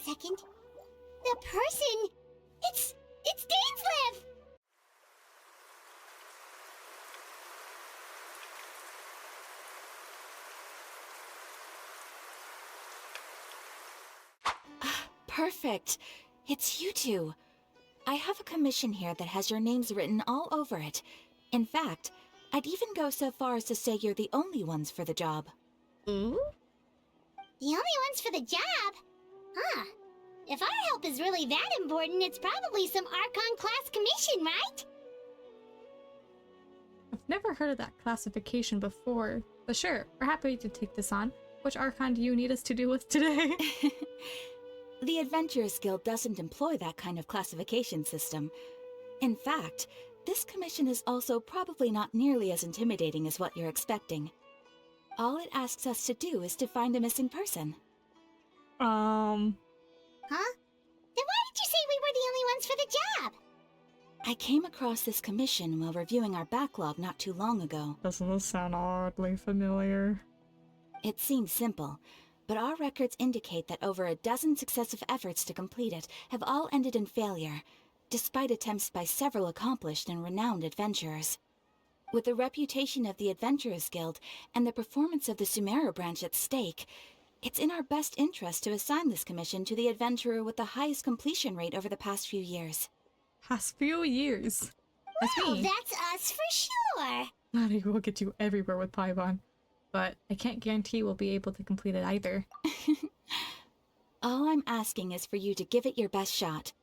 second. The person... It's Dainslev! Perfect. It's you two. I have a commission here that has your names written all over it. In fact, I'd even go so far as to say you're the only ones for the job. Ooh? The only ones for the job? Huh. If our help is really that important, it's probably some Archon class commission, right? I've never heard of that classification before, but sure, we're happy to take this on. Which Archon do you need us to deal with today? The Adventurers Guild doesn't employ that kind of classification system. In fact, this commission is also probably not nearly as intimidating as what you're expecting. All it asks us to do is to find a missing person. Huh? Then why did you say we were the only ones for the job? I came across this commission while reviewing our backlog not too long ago. Doesn't this sound oddly familiar? It seems simple, but our records indicate that over a dozen successive efforts to complete it have all ended in failure, despite attempts by several accomplished and renowned adventurers. With the reputation of the Adventurers Guild and the performance of the Sumeru branch at stake, it's in our best interest to assign this commission to the adventurer with the highest completion rate over the past few years. Past few years? That's Well, me. that's us for sure. Daddy will get you everywhere with Paimon, but I can't guarantee we'll be able to complete it either. All I'm asking is for you to give it your best shot.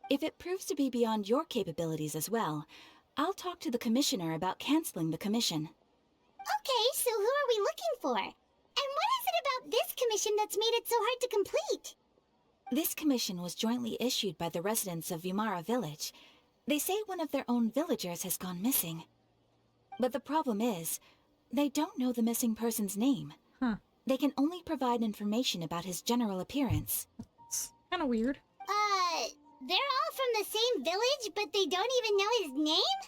If it proves to be beyond your capabilities as well, I'll talk to the commissioner about canceling the commission. Okay, so who are we looking for? And what is it about this commission that's made it so hard to complete? This commission was jointly issued by the residents of Vimara Village. They say one of their own villagers has gone missing. But the problem is, they don't know the missing person's name. Huh. They can only provide information about his general appearance. It's kind of weird. They're all from the same village, but they don't even know his name?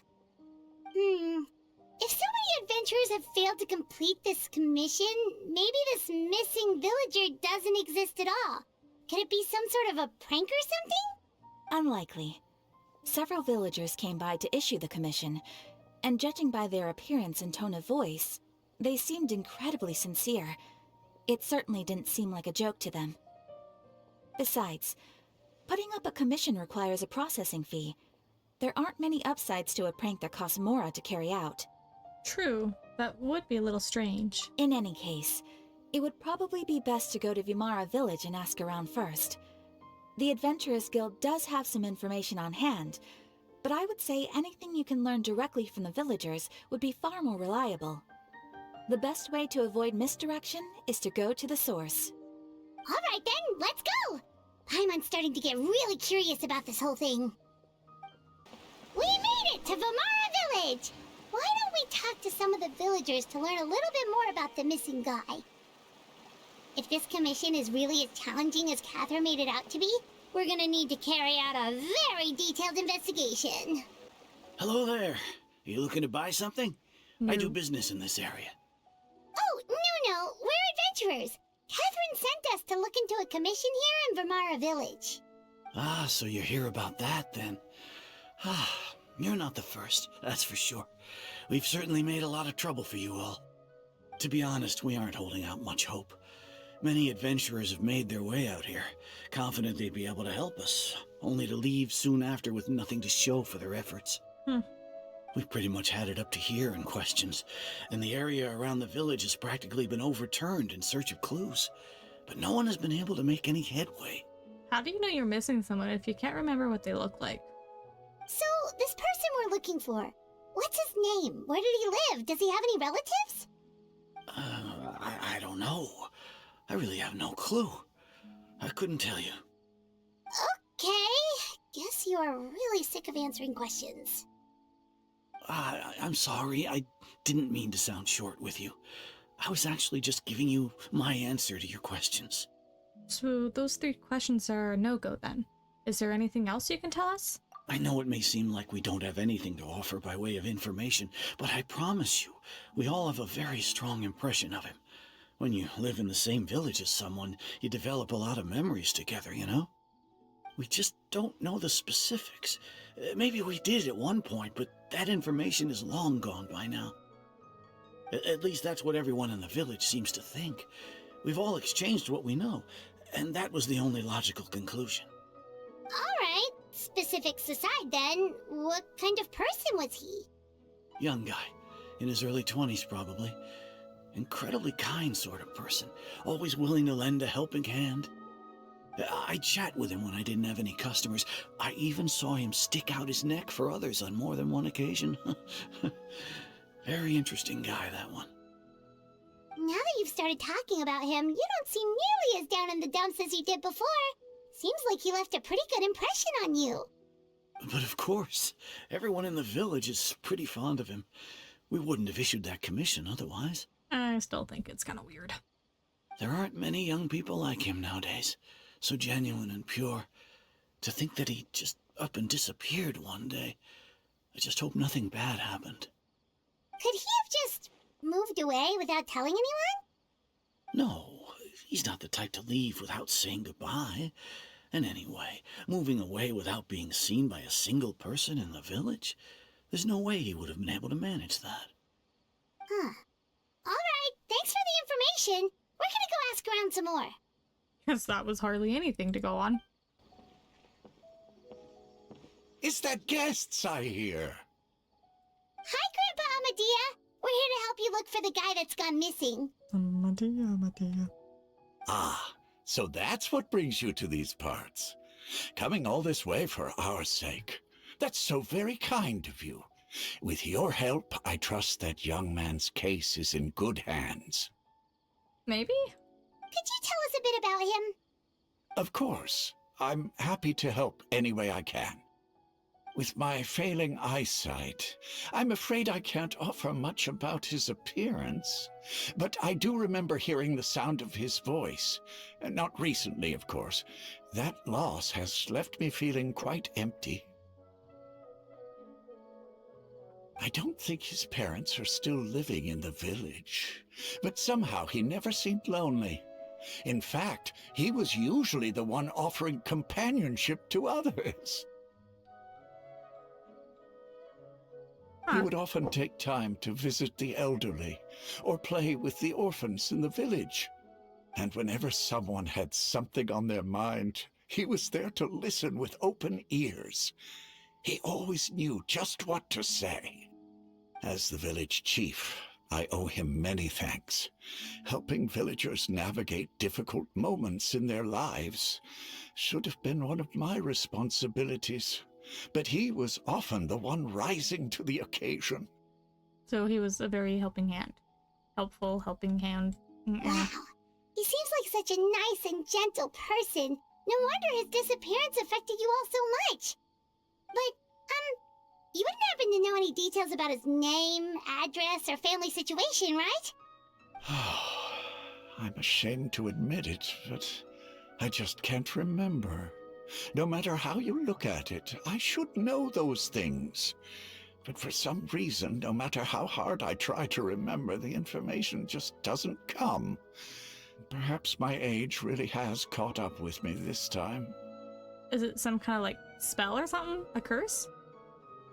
If so many adventurers have failed to complete this commission, maybe this missing villager doesn't exist at all. Could it be some sort of a prank or something? Unlikely. Several villagers came by to issue the commission, and judging by their appearance and tone of voice, they seemed incredibly sincere. It certainly didn't seem like a joke to them. Besides, putting up a commission requires a processing fee. There aren't many upsides to a prank that costs Mora to carry out. True, that would be a little strange. In any case, it would probably be best to go to Vimara Village and ask around first. The Adventurers Guild does have some information on hand, but I would say anything you can learn directly from the villagers would be far more reliable. The best way to avoid misdirection is to go to the source. Alright then, let's go! Paimon's starting to get really curious about this whole thing. We made it to Vimara Village! Why don't we talk to some of the villagers to learn a little bit more about the missing guy? If this commission is really as challenging as Catherine made it out to be, we're gonna need to carry out a very detailed investigation. Hello there. You looking to buy something? No. I do business in this area. Oh, no, we're adventurers. Catherine sent us to look into a commission here in Vimara Village. Ah, so you're here about that then. Ah, you're not the first, that's for sure. We've certainly made a lot of trouble for you all. To be honest, we aren't holding out much hope. Many adventurers have made their way out here, confident they'd be able to help us, only to leave soon after with nothing to show for their efforts. We've pretty much had it up to here in questions, and the area around the village has practically been overturned in search of clues, but no one has been able to make any headway. How do you know you're missing someone if you can't remember what they look like? So, this person we're looking for, what's his name? Where did he live? Does he have any relatives? I don't know. I really have no clue. I couldn't tell you. Okay, guess you are really sick of answering questions. I'm sorry, I didn't mean to sound short with you. I was actually just giving you my answer to your questions. So those 3 questions are a no-go then. Is there anything else you can tell us? I know it may seem like we don't have anything to offer by way of information, but I promise you, we all have a very strong impression of him. When you live in the same village as someone, you develop a lot of memories together, you know? We just don't know the specifics. Maybe we did at one point, but that information is long gone by now. At least that's what everyone in the village seems to think. We've all exchanged what we know, and that was the only logical conclusion. Alright, specifics aside then, what kind of person was he? Young guy, in his early 20s probably. Incredibly kind sort of person, always willing to lend a helping hand. I'd chat with him when I didn't have any customers. I even saw him stick out his neck for others on more than one occasion. Very interesting guy, that one. Now that you've started talking about him, you don't seem nearly as down in the dumps as you did before. Seems like he left a pretty good impression on you. But of course, everyone in the village is pretty fond of him. We wouldn't have issued that commission otherwise. I still think it's kind of weird. There aren't many young people like him nowadays. So genuine and pure. To think that he just up and disappeared one day. I just hope nothing bad happened. Could he have just moved away without telling anyone? No, he's not the type to leave without saying goodbye. And anyway, moving away without being seen by a single person in the village? There's no way he would have been able to manage that. Huh. Alright, thanks for the information. We're gonna go ask around some more. Guess that was hardly anything to go on. Is that guests I hear? Hi, Grandpa Amadea. We're here to help you look for the guy that's gone missing. Medea. Ah, so that's what brings you to these parts. Coming all this way for our sake. That's so very kind of you. With your help, I trust that young man's case is in good hands. Maybe? Could you tell us a bit about him? Of course. I'm happy to help any way I can. With my failing eyesight, I'm afraid I can't offer much about his appearance. But I do remember hearing the sound of his voice. Not recently, of course. That loss has left me feeling quite empty. I don't think his parents are still living in the village, but somehow he never seemed lonely. In fact, he was usually the one offering companionship to others. He would often take time to visit the elderly or play with the orphans in the village. And whenever someone had something on their mind, he was there to listen with open ears. He always knew just what to say. As the village chief, I owe him many thanks. Helping villagers navigate difficult moments in their lives should have been one of my responsibilities, but he was often the one rising to the occasion. So he was a very helping hand. Helpful, helping hand. Wow. He seems like such a nice and gentle person. No wonder his disappearance affected you all so much. But, you wouldn't happen to know any details about his name, address, or family situation, right? I'm ashamed to admit it, but I just can't remember. No matter how you look at it, I should know those things. But for some reason, no matter how hard I try to remember, the information just doesn't come. Perhaps my age really has caught up with me this time. Is it some kind of like spell or something? A curse?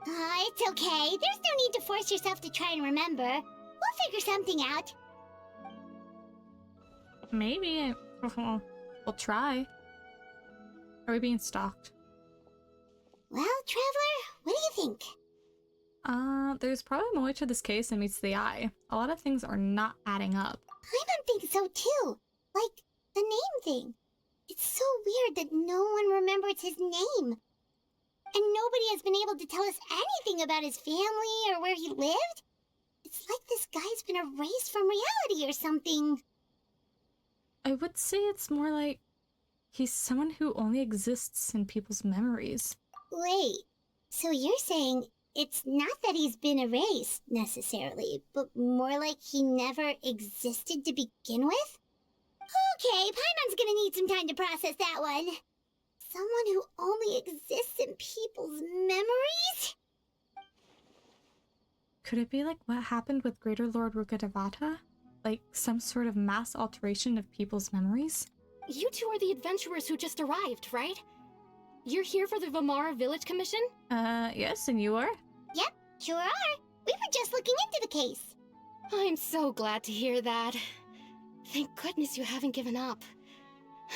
It's okay. There's no need to force yourself to try and remember. We'll figure something out. Maybe. We'll try. Are we being stalked? Well, Traveler, what do you think? There's probably more to this case than meets the eye. A lot of things are not adding up. I don't think so, too. Like, the name thing. It's so weird that no one remembers his name. And nobody has been able to tell us anything about his family or where he lived. It's like this guy's been erased from reality or something. I would say it's more like he's someone who only exists in people's memories. Wait, so you're saying it's not that he's been erased, necessarily, but more like he never existed to begin with? Okay, Paimon's gonna need some time to process that one. Someone who only exists in people's memories? Could it be like what happened with Greater Lord Rukkhadevata? Like some sort of mass alteration of people's memories? You two are the adventurers who just arrived, right? You're here for the Vamara Village Commission? Yes, and you are? Yep, sure are. We were just looking into the case. I'm so glad to hear that. Thank goodness you haven't given up.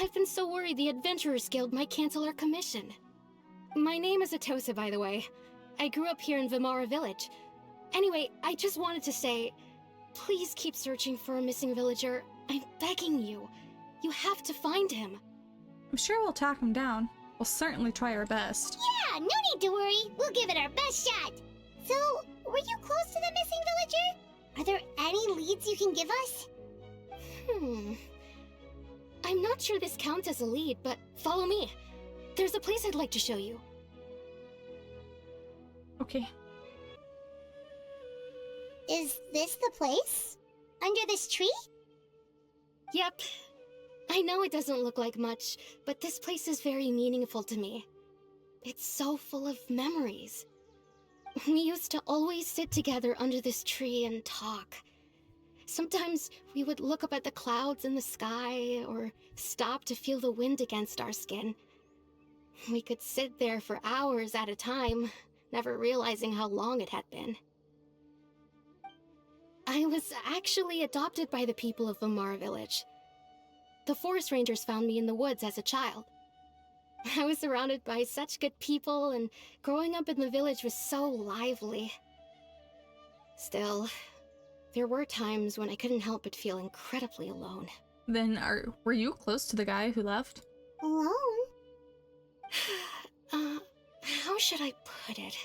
I've been so worried the Adventurers Guild might cancel our commission. My name is Atosa, by the way. I grew up here in Vamara Village. Anyway, I just wanted to say, please keep searching for a missing villager. I'm begging you. You have to find him. I'm sure we'll track him down. We'll certainly try our best. Yeah, no need to worry. We'll give it our best shot. So, were you close to the missing villager? Are there any leads you can give us? I'm not sure this counts as a lead, but follow me. There's a place I'd like to show you. Okay. Is this the place? Under this tree? Yep. I know it doesn't look like much, but this place is very meaningful to me. It's so full of memories. We used to always sit together under this tree and talk. Sometimes we would look up at the clouds in the sky, or stop to feel the wind against our skin. We could sit there for hours at a time, never realizing how long it had been. I was actually adopted by the people of Vamara Village. The forest rangers found me in the woods as a child. I was surrounded by such good people, and growing up in the village was so lively. Still, there were times when I couldn't help but feel incredibly alone. Then were you close to the guy who left? Alone? How should I put it?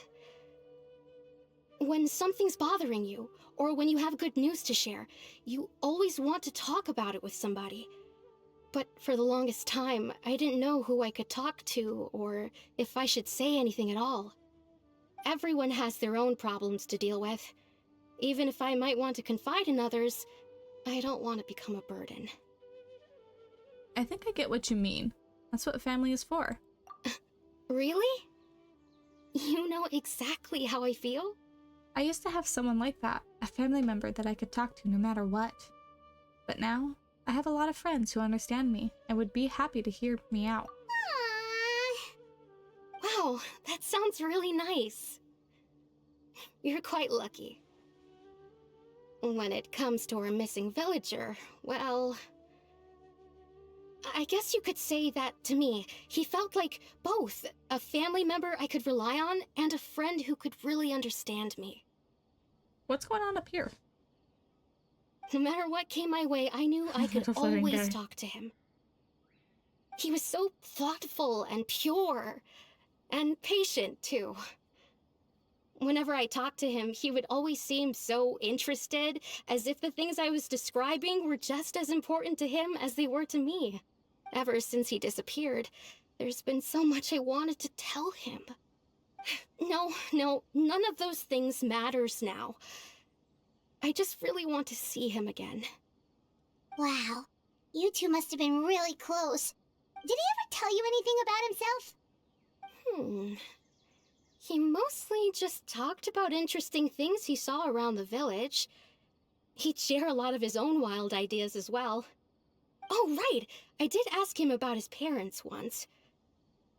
When something's bothering you, or when you have good news to share, you always want to talk about it with somebody. But for the longest time, I didn't know who I could talk to, or if I should say anything at all. Everyone has their own problems to deal with. Even if I might want to confide in others, I don't want to become a burden. I think I get what you mean. That's what family is for. Really? You know exactly how I feel? I used to have someone like that, a family member that I could talk to no matter what. But now, I have a lot of friends who understand me and would be happy to hear me out. Aww. Wow, that sounds really nice. You're quite lucky. When it comes to our missing villager, well, I guess you could say that to me. He felt like both a family member I could rely on and a friend who could really understand me. What's going on up here? No matter what came my way, I knew I could always talk to him. He was so thoughtful and pure, and patient too. Whenever I talked to him, he would always seem so interested, as if the things I was describing were just as important to him as they were to me. Ever since he disappeared, there's been so much I wanted to tell him. No, none of those things matters now. I just really want to see him again. Wow. You two must have been really close. Did he ever tell you anything about himself? He mostly just talked about interesting things he saw around the village. He'd share a lot of his own wild ideas as well. Oh, right! I did ask him about his parents once.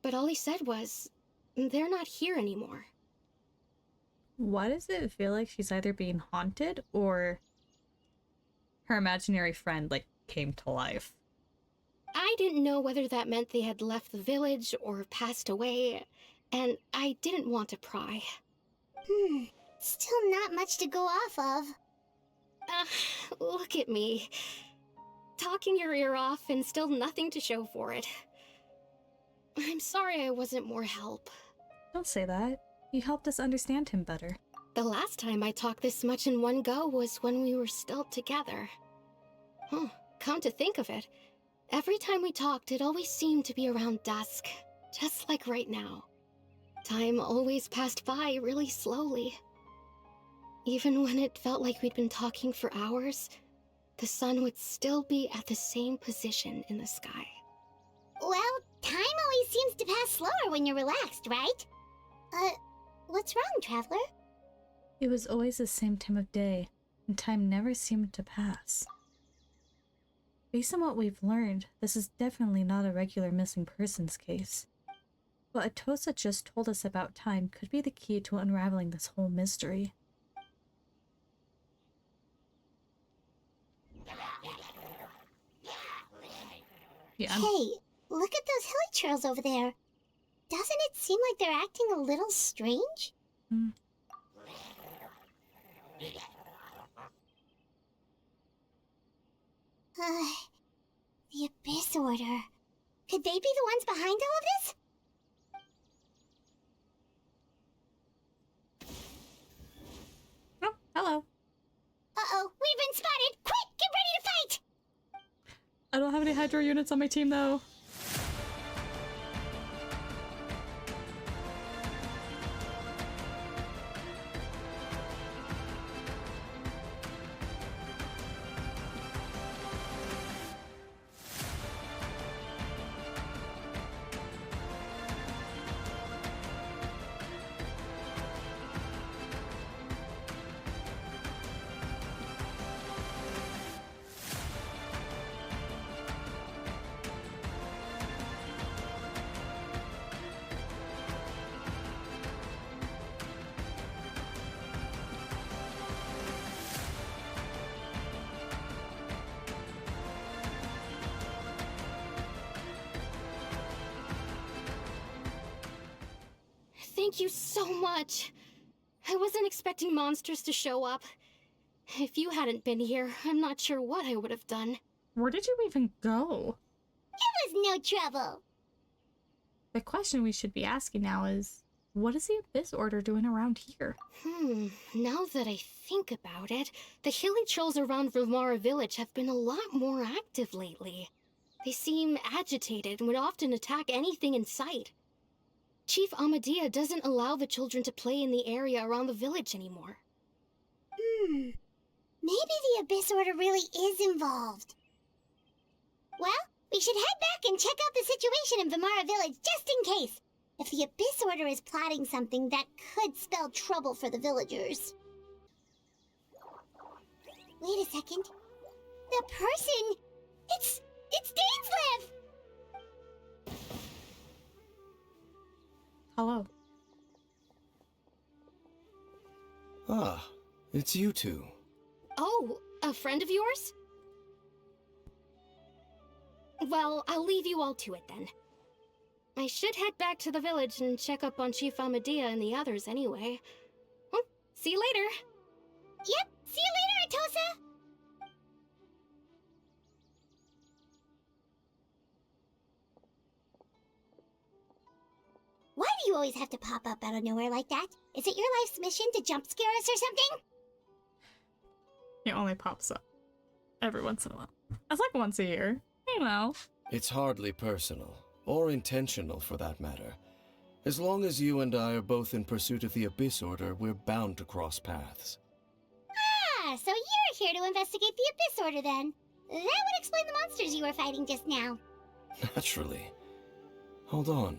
But all he said was, they're not here anymore. Why does it feel like she's either being haunted or her imaginary friend, like, came to life? I didn't know whether that meant they had left the village or passed away, and I didn't want to pry. Still not much to go off of. Look at me. Talking your ear off and still nothing to show for it. I'm sorry I wasn't more help. Don't say that. You helped us understand him better. The last time I talked this much in one go was when we were still together. Come to think of it, every time we talked, it always seemed to be around dusk, just like right now. Time always passed by really slowly. Even when it felt like we'd been talking for hours, the sun would still be at the same position in the sky. Well, time always seems to pass slower when you're relaxed, right? What's wrong, Traveler? It was always the same time of day, and time never seemed to pass. Based on what we've learned, this is definitely not a regular missing persons case. What Atosa just told us about time could be the key to unraveling this whole mystery. Yeah. Hey, look at those hilly trails over there. Doesn't it seem like they're acting a little strange? Hmm. The Abyss Order. Could they be the ones behind all of this? Oh, hello. Uh-oh, we've been spotted! Quick, get ready to fight! I don't have any Hydro units on my team, though. Thank you so much. I wasn't expecting monsters to show up. If you hadn't been here, I'm not sure what I would have done. Where did you even go? It was no trouble. The question we should be asking now is, what is the Abyss Order doing around here? Now that I think about it, the hilly trolls around Vimara village have been a lot more active lately. They seem agitated and would often attack anything in sight. Chief Amadea doesn't allow the children to play in the area around the village anymore. Maybe the Abyss Order really is involved. Well, we should head back and check out the situation in Vimara village just in case. If the Abyss Order is plotting something that could spell trouble for the villagers. Wait a second. The person... It's Dainslev! Hello. Ah, it's you two. Oh, a friend of yours? Well, I'll leave you all to it then. I should head back to the village and check up on Chief Amadea and the others anyway. Well, see you later. Yep, see you later, Atosa! Why do you always have to pop up out of nowhere like that? Is it your life's mission to jump scare us or something? It only pops up every once in a while. It's like once a year. You know. It's hardly personal, or intentional for that matter. As long as you and I are both in pursuit of the Abyss Order, we're bound to cross paths. Ah, so you're here to investigate the Abyss Order then. That would explain the monsters you were fighting just now. Naturally. Hold on.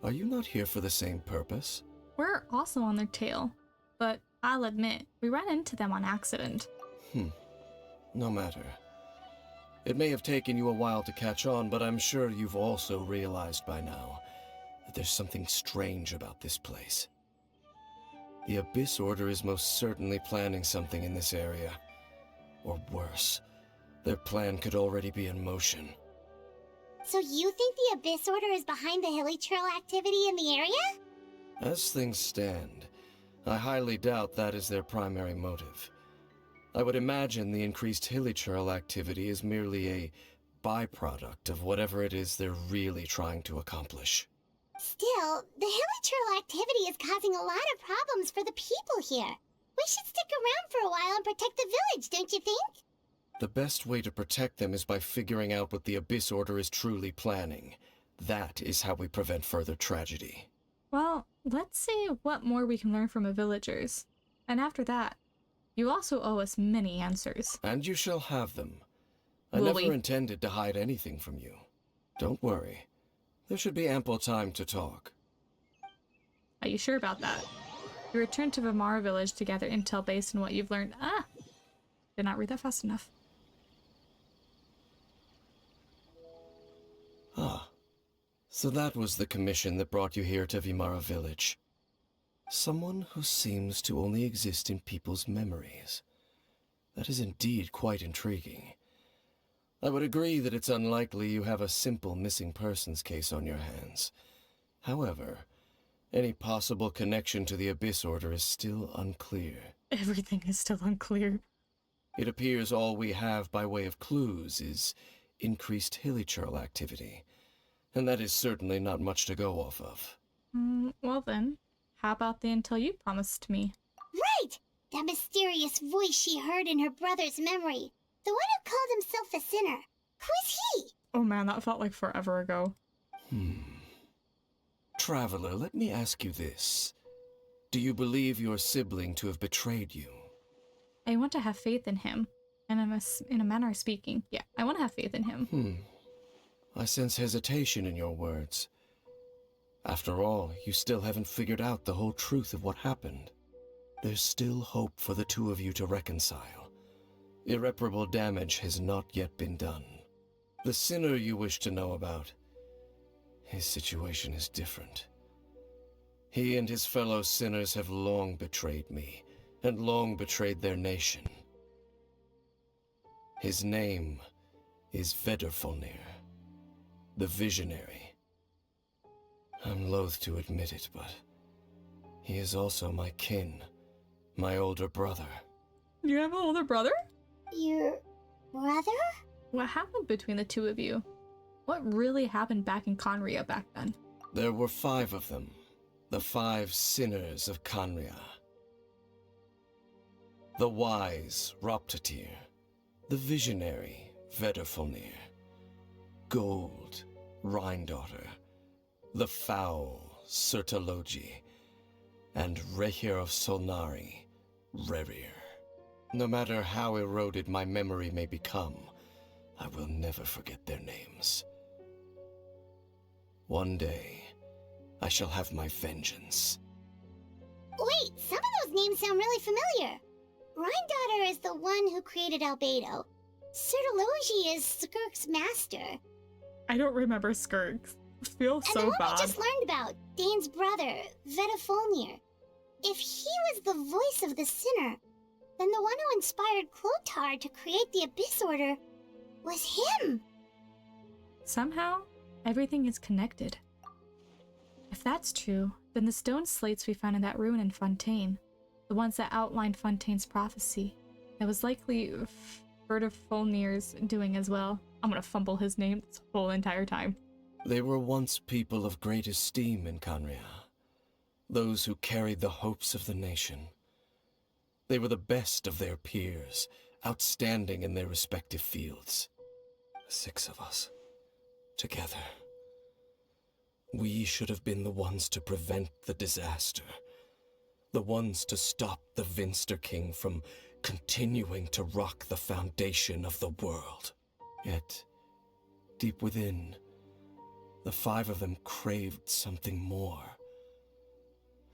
Are you not here for the same purpose? We're also on their tail. But I'll admit, we ran into them on accident. No matter. It may have taken you a while to catch on, but I'm sure you've also realized by now that there's something strange about this place. The Abyss Order is most certainly planning something in this area. Or worse, their plan could already be in motion. So you think the Abyss Order is behind the hilly trail activity in the area? As things stand, I highly doubt that is their primary motive. I would imagine the increased hilly trail activity is merely a byproduct of whatever it is they're really trying to accomplish. Still, the hilly trail activity is causing a lot of problems for the people here. We should stick around for a while and protect the village, don't you think? The best way to protect them is by figuring out what the Abyss Order is truly planning. That is how we prevent further tragedy. Well, let's see what more we can learn from the villagers. And after that, you also owe us many answers. And you shall have them. I Will never we? intended to hide anything from you. Don't worry. There should be ample time to talk. Are you sure about that? You returned to Vimara village to gather intel based on what you've learned. Did not read that fast enough. So that was the commission that brought you here to Vimara Village. Someone who seems to only exist in people's memories. That is indeed quite intriguing. I would agree that it's unlikely you have a simple missing persons case on your hands. However, any possible connection to the Abyss Order is still unclear. Everything is still unclear. It appears all we have by way of clues is increased hilichurl activity, and that is certainly not much to go off of. Well then, how about the intel you promised me? Right! That mysterious voice she heard in her brother's memory. The one who called himself a sinner. Who is he? Oh man, that felt like forever ago. Traveler, let me ask you this. Do you believe your sibling to have betrayed you? I want to have faith in him. And in a manner of speaking, yeah, I want to have faith in him. I sense hesitation in your words. After all, you still haven't figured out the whole truth of what happened. There's still hope for the two of you to reconcile. Irreparable damage has not yet been done. The sinner you wish to know about, his situation is different. He and his fellow sinners have long betrayed me, and long betrayed their nation. His name is Vedrfolnir, the Visionary. I'm loath to admit it, but he is also my kin, my older brother. You have an older brother? Your brother? What happened between the two of you? What really happened back in Conria back then? There were 5 of them, the 5 sinners of Conria. The wise, Roptatir. The visionary, Vedrfolnir. Gold, Rhindaughter. The foul, Sertologi. And Rehir of Solnari, Rerir. No matter how eroded my memory may become, I will never forget their names. One day, I shall have my vengeance. Wait, some of those names sound really familiar. Rhindaughter is the one who created Albedo. Sertologi is Skirk's master. I don't remember Skirks. I feel so and the one bad. we just learned about, Dane's brother, Vedrfolnir. If he was the voice of the sinner, then the one who inspired Clothar to create the Abyss Order was him. Somehow, everything is connected. If that's true, then the stone slates we found in that ruin in Fontaine, the ones that outlined Fontaine's prophecy, that was likely Vedrfolnir's doing as well. I'm gonna fumble his name this whole entire time. They were once people of great esteem in Conria, those who carried the hopes of the nation. They were the best of their peers, outstanding in their respective fields. 6 of us, together. We should have been the ones to prevent the disaster, the ones to stop the Vinster King from continuing to rock the foundation of the world. Yet, deep within, the 5 of them craved something more.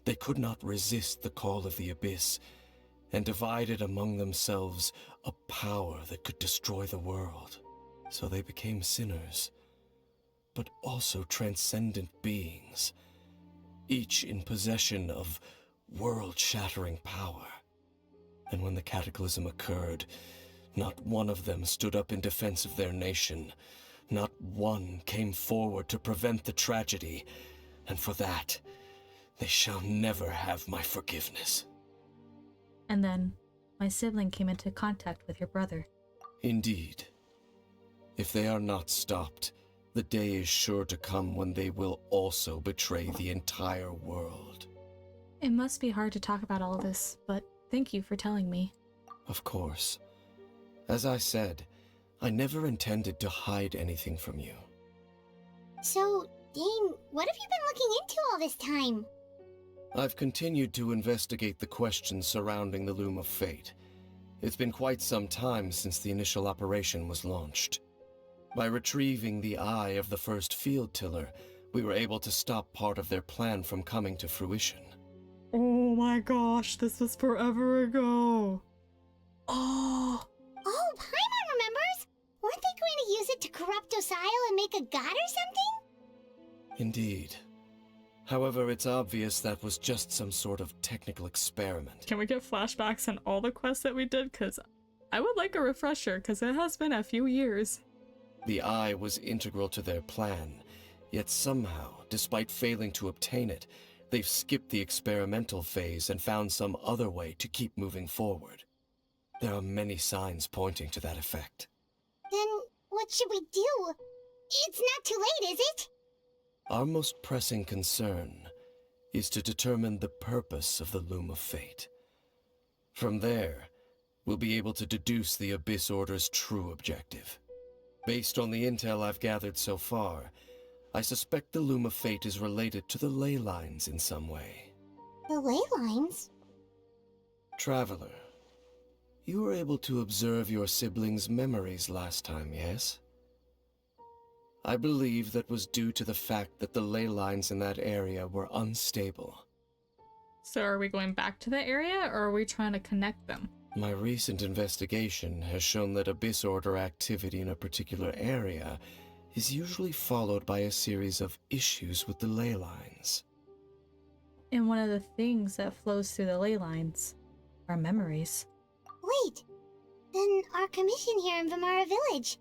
They could not resist the call of the Abyss, and divided among themselves a power that could destroy the world. So they became sinners, but also transcendent beings, each in possession of world-shattering power. And when the cataclysm occurred, not one of them stood up in defense of their nation. Not one came forward to prevent the tragedy, and for that, they shall never have my forgiveness. And then, my sibling came into contact with your brother. Indeed. If they are not stopped, the day is sure to come when they will also betray the entire world. It must be hard to talk about all this, but thank you for telling me. Of course. As I said, I never intended to hide anything from you. So, Dane, what have you been looking into all this time? I've continued to investigate the questions surrounding the Loom of Fate. It's been quite some time since the initial operation was launched. By retrieving the eye of the first field tiller, we were able to stop part of their plan from coming to fruition. Oh my gosh, this was forever ago. Oh, Paimon remembers! Weren't they going to use it to corrupt Osial and make a god or something? Indeed. However, it's obvious that was just some sort of technical experiment. Can we get flashbacks on all the quests that we did? Because I would like a refresher, because it has been a few years. The eye was integral to their plan, yet somehow, despite failing to obtain it, they've skipped the experimental phase and found some other way to keep moving forward. There are many signs pointing to that effect. Then what should we do? It's not too late, is it? Our most pressing concern is to determine the purpose of the Loom of Fate. From there, we'll be able to deduce the Abyss Order's true objective. Based on the intel I've gathered so far, I suspect the Loom of Fate is related to the ley lines in some way. The ley lines? Traveler, you were able to observe your siblings' memories last time, yes? I believe that was due to the fact that the ley lines in that area were unstable. So are we going back to the area, or are we trying to connect them? My recent investigation has shown that Abyss Order activity in a particular area is usually followed by a series of issues with the ley lines. And one of the things that flows through the ley lines are memories. Wait, then our commission here in Vamara Village,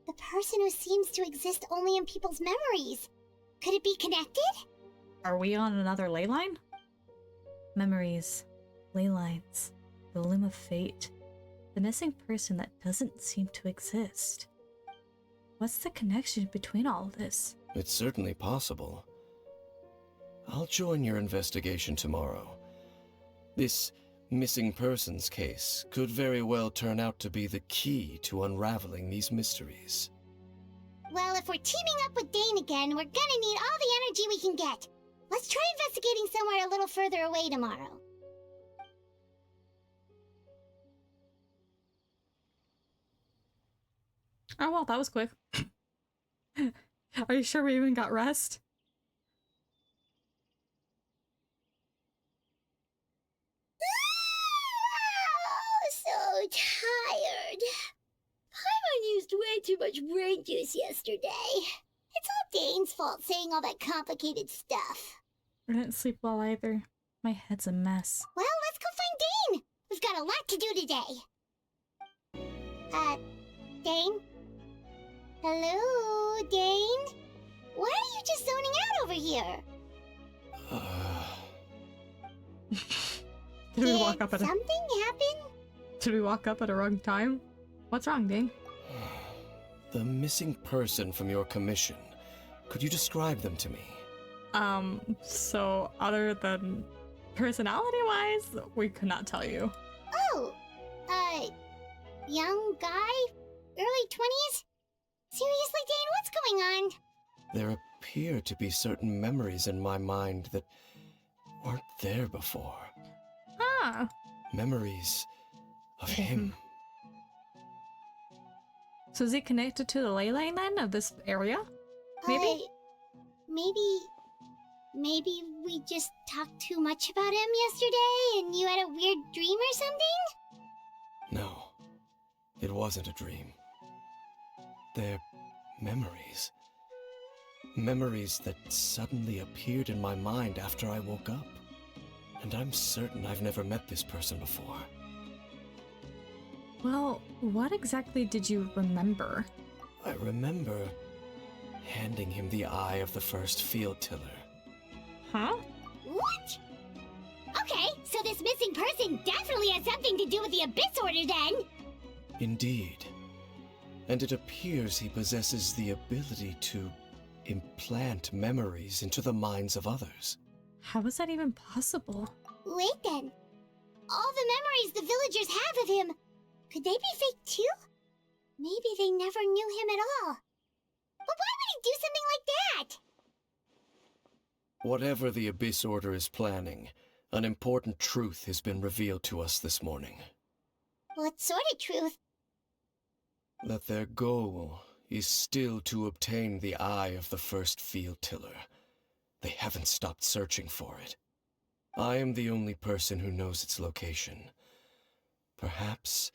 the person who seems to exist only in people's memories, could it be connected? Are we on another ley line? Memories, ley lines, the Loom of Fate, the missing person that doesn't seem to exist. What's the connection between all of this? It's certainly possible. I'll join your investigation tomorrow. This missing persons case could very well turn out to be the key to unraveling these mysteries. Well, if we're teaming up with Dane again, we're gonna need all the energy we can get. Let's try investigating somewhere a little further away tomorrow. Oh well, that was quick. Are you sure we even got rest? So tired. Paimon used way too much brain juice yesterday. It's all Dane's fault saying all that complicated stuff. I didn't sleep well either. My head's a mess. Well, let's go find Dane. We've got a lot to do today. Dane? Hello, Dane? Why are you just zoning out over here? Did we walk up at something happen? Did we walk up at a wrong time? What's wrong, Dane? The missing person from your commission. Could you describe them to me? So other than personality-wise, we could not tell you. Oh, young guy? Early 20s? Seriously, Dane, what's going on? There appear to be certain memories in my mind that weren't there before. Ah. Memories of him. So is he connected to the ley line then of this area? Maybe? Maybe we just talked too much about him yesterday and you had a weird dream or something? No, it wasn't a dream. They're memories. Memories that suddenly appeared in my mind after I woke up. And I'm certain I've never met this person before. Well, what exactly did you remember? I remember handing him the eye of the first field tiller. Huh? What? Okay, so this missing person definitely has something to do with the Abyss Order then! Indeed. And it appears he possesses the ability to implant memories into the minds of others. How is that even possible? Wait then. All the memories the villagers have of him, could they be fake too? Maybe they never knew him at all. But why would he do something like that? Whatever the Abyss Order is planning, an important truth has been revealed to us this morning. What sort of truth? That their goal is still to obtain the eye of the first field tiller. They haven't stopped searching for it. I am the only person who knows its location. Perhaps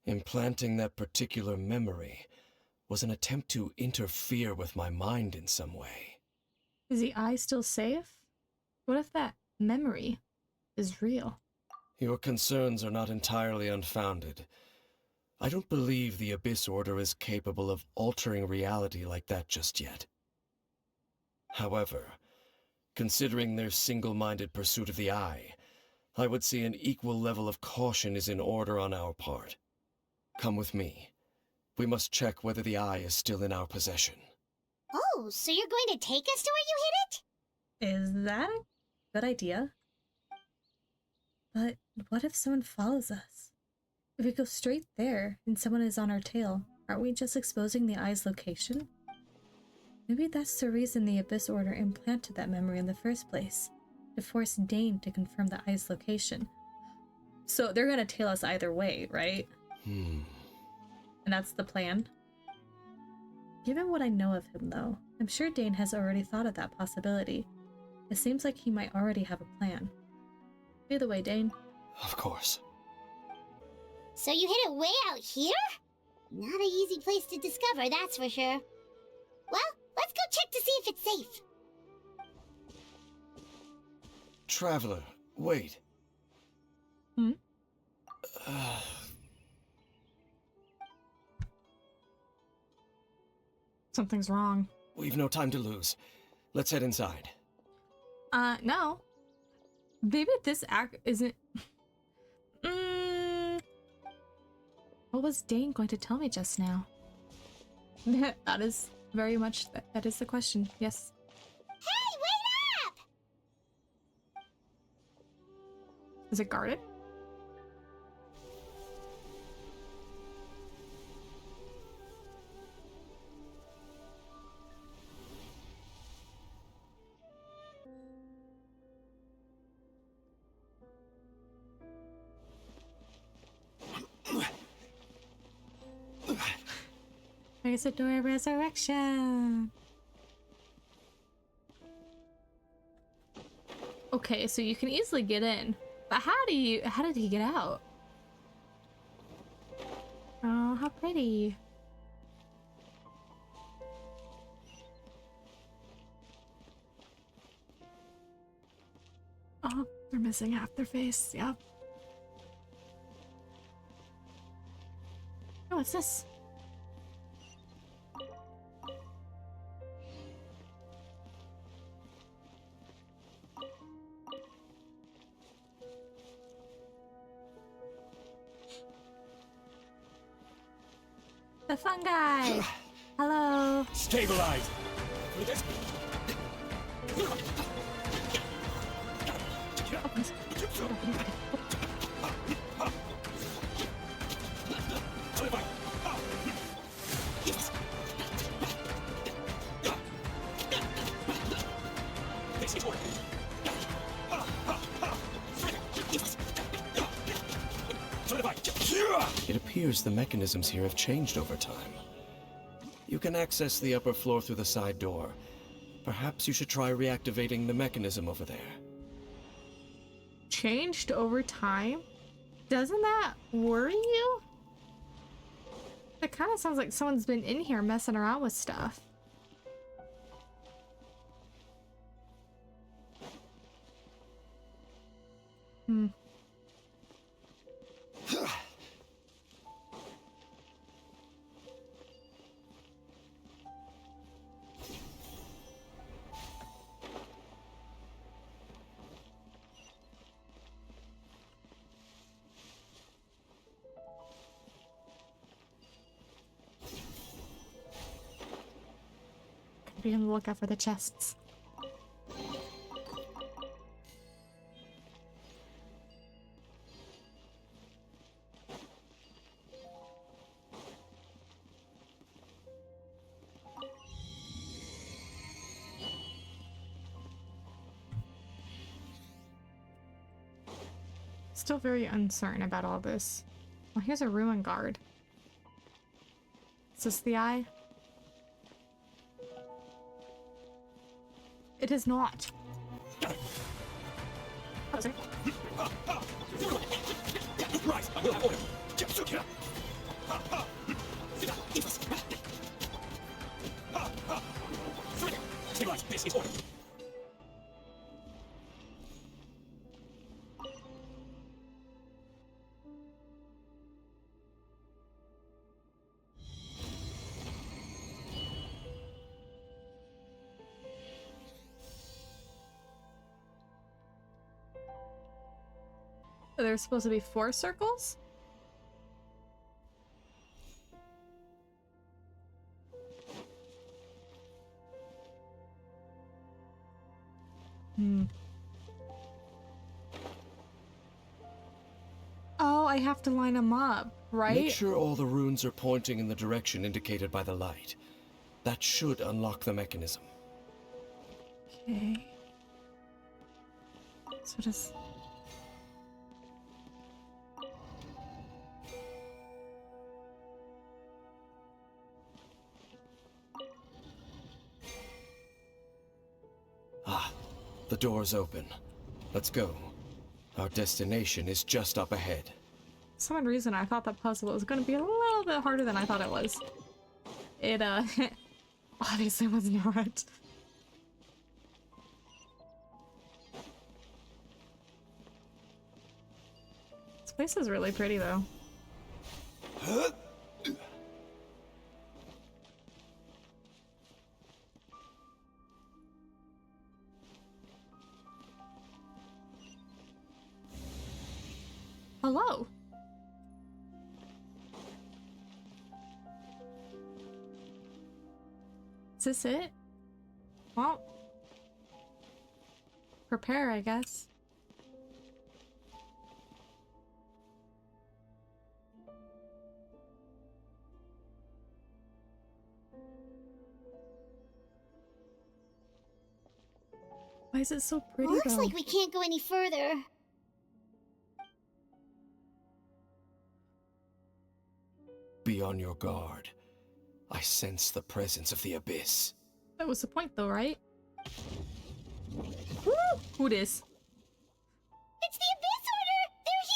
implanting that particular memory was an attempt to interfere with my mind in some way. Is the eye still safe? What if that memory is real? Your concerns are not entirely unfounded. I don't believe the Abyss Order is capable of altering reality like that just yet. However, considering their single-minded pursuit of the eye, I would say an equal level of caution is in order on our part. Come with me. We must check whether the eye is still in our possession. Oh, so you're going to take us to where you hid it? Is that a good idea? But what if someone follows us? If we go straight there and someone is on our tail, aren't we just exposing the eye's location? Maybe that's the reason the Abyss Order implanted that memory in the first place, to force Dane to confirm the eye's location. So they're gonna tail us either way, right? And that's the plan? Given what I know of him, though, I'm sure Dane has already thought of that possibility. It seems like he might already have a plan. By the way, Dane. Of course. So you hid it way out here? Not an easy place to discover, that's for sure. Well, let's go check to see if it's safe. Traveler, wait. Something's wrong. We've no time to lose. Let's head inside. No. Maybe this act isn't... What was Dane going to tell me just now? That is very much... That is the question, yes. Hey, wait up! Is it guarded? There's a door of resurrection. Okay, so you can easily get in, but how did he get out? Oh, how pretty. Oh, they're missing half their face. Yep. Oh, what's this? The fungi! Hello! Stabilize! It appears the mechanisms here have changed over time. You can access the upper floor through the side door. Perhaps you should try reactivating the mechanism over there. Changed over time? Doesn't that worry you? It kind of sounds like someone's been in here messing around with stuff. Be on the lookout for the chests. Still very uncertain about all this. Well, here's a ruin guard. Is this the eye? It is not. Oh, sorry. there's supposed to be 4 circles? Oh, I have to line them up, right? Make sure all the runes are pointing in the direction indicated by the light. That should unlock the mechanism. Okay. So does... Ah, the door's open. Let's go. Our destination is just up ahead. For some reason I thought that puzzle was going to be a little bit harder than I thought it was. It, obviously was not. This place is really pretty, though. Hello. Is this it? Well, prepare, I guess. Why is it so pretty, Looks though? like we can't go any further. Be on your guard. I sense the presence of the abyss. That was the point, though, right? Woo! Who this? It's the Abyss Order! They're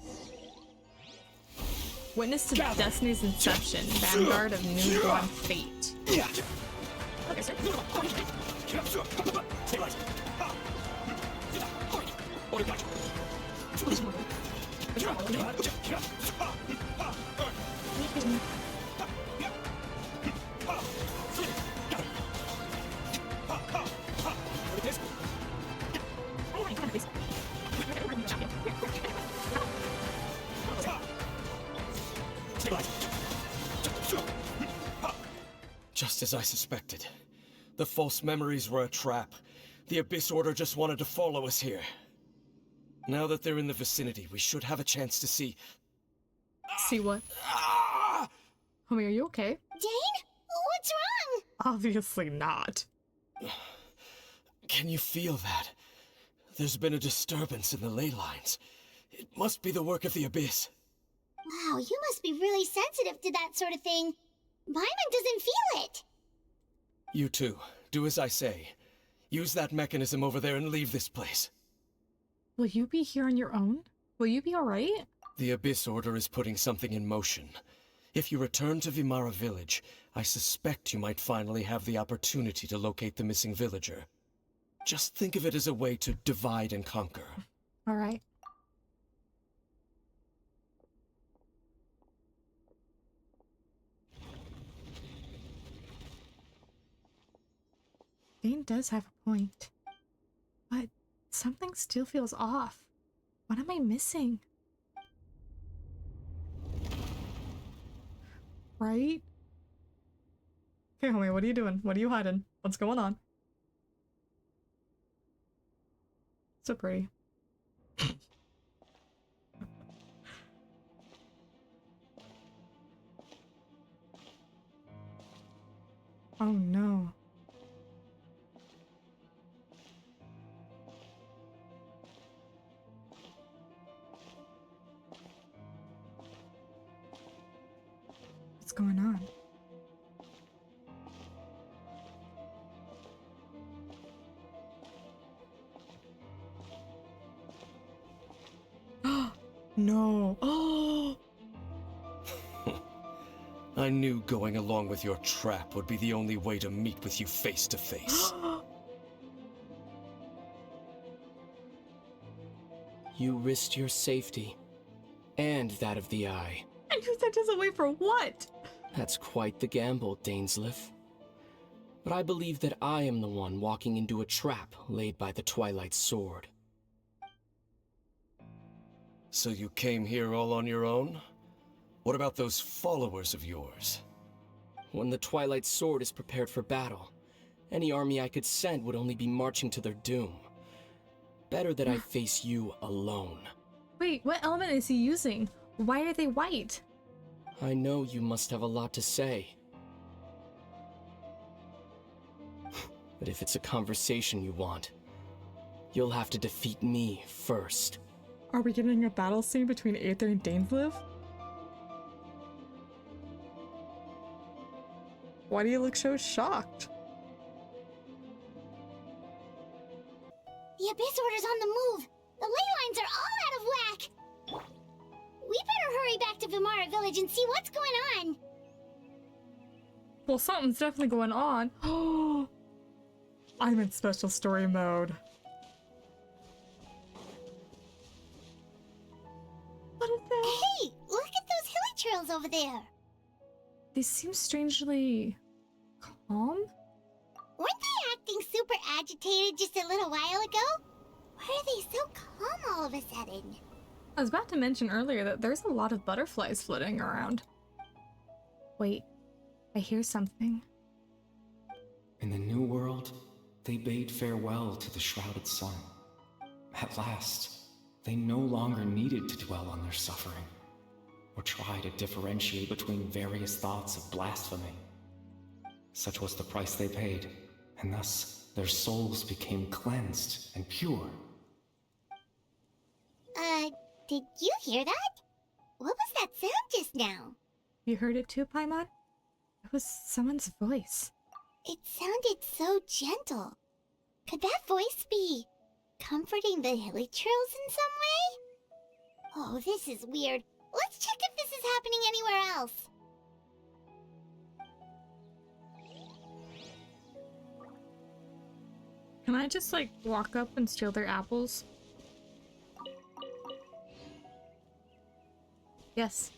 here! Witness to Destiny's inception, vanguard of new dawn fate. Okay, sir. Just as I suspected. The false memories were a trap. The Abyss Order just wanted to follow us here. Now that they're in the vicinity, we should have a chance to see... See what? Homie, are you okay? Dane? What's wrong? Obviously not. Can you feel that? There's been a disturbance in the ley lines. It must be the work of the Abyss. Wow, you must be really sensitive to that sort of thing. Paimon doesn't feel it. You too. Do as I say. Use that mechanism over there and leave this place. Will you be here on your own? Will you be alright? The Abyss Order is putting something in motion. If you return to Vimara Village, I suspect you might finally have the opportunity to locate the missing villager. Just think of it as a way to divide and conquer. Alright. Dane does have a point. But something still feels off. What am I missing? Right? Okay, homie, what are you doing? What are you hiding? What's going on? So pretty. Oh no. What's going on? No. Oh. I knew going along with your trap would be the only way to meet with you face to face. You risked your safety, and that of the Eye. And you sent us away for what? That's quite the gamble, Dainsleif. But I believe that I am the one walking into a trap laid by the Twilight Sword. So you came here all on your own? What about those followers of yours? When the Twilight Sword is prepared for battle, any army I could send would only be marching to their doom. Better that I face you alone. Wait, what element is he using? Why are they white? I know you must have a lot to say. But if it's a conversation you want, you'll have to defeat me first. Are we getting a battle scene between Aether and Dainsleif? Why do you look so shocked? The Abyss Order's on the move. The ley lines are all out of whack. We better hurry back to Vimara Village and see what's going on. Well, something's definitely going on. Oh, I'm in special story mode. What is that? Hey, look at those hilly trails over there. They seem strangely calm. Weren't they acting super agitated just a little while ago? Why are they so calm all of a sudden? I was about to mention earlier that there's a lot of butterflies flitting around. Wait, I hear something. In the New World, they bade farewell to the shrouded sun. At last, they no longer needed to dwell on their suffering, or try to differentiate between various thoughts of blasphemy. Such was the price they paid, and thus their souls became cleansed and pure. Did you hear that? What was that sound just now? You heard it too, Paimon? It was someone's voice. It sounded so gentle. Could that voice be comforting the hilly trails in some way? Oh, this is weird. Let's check if this is happening anywhere else. Can I just, like, walk up and steal their apples? Yes.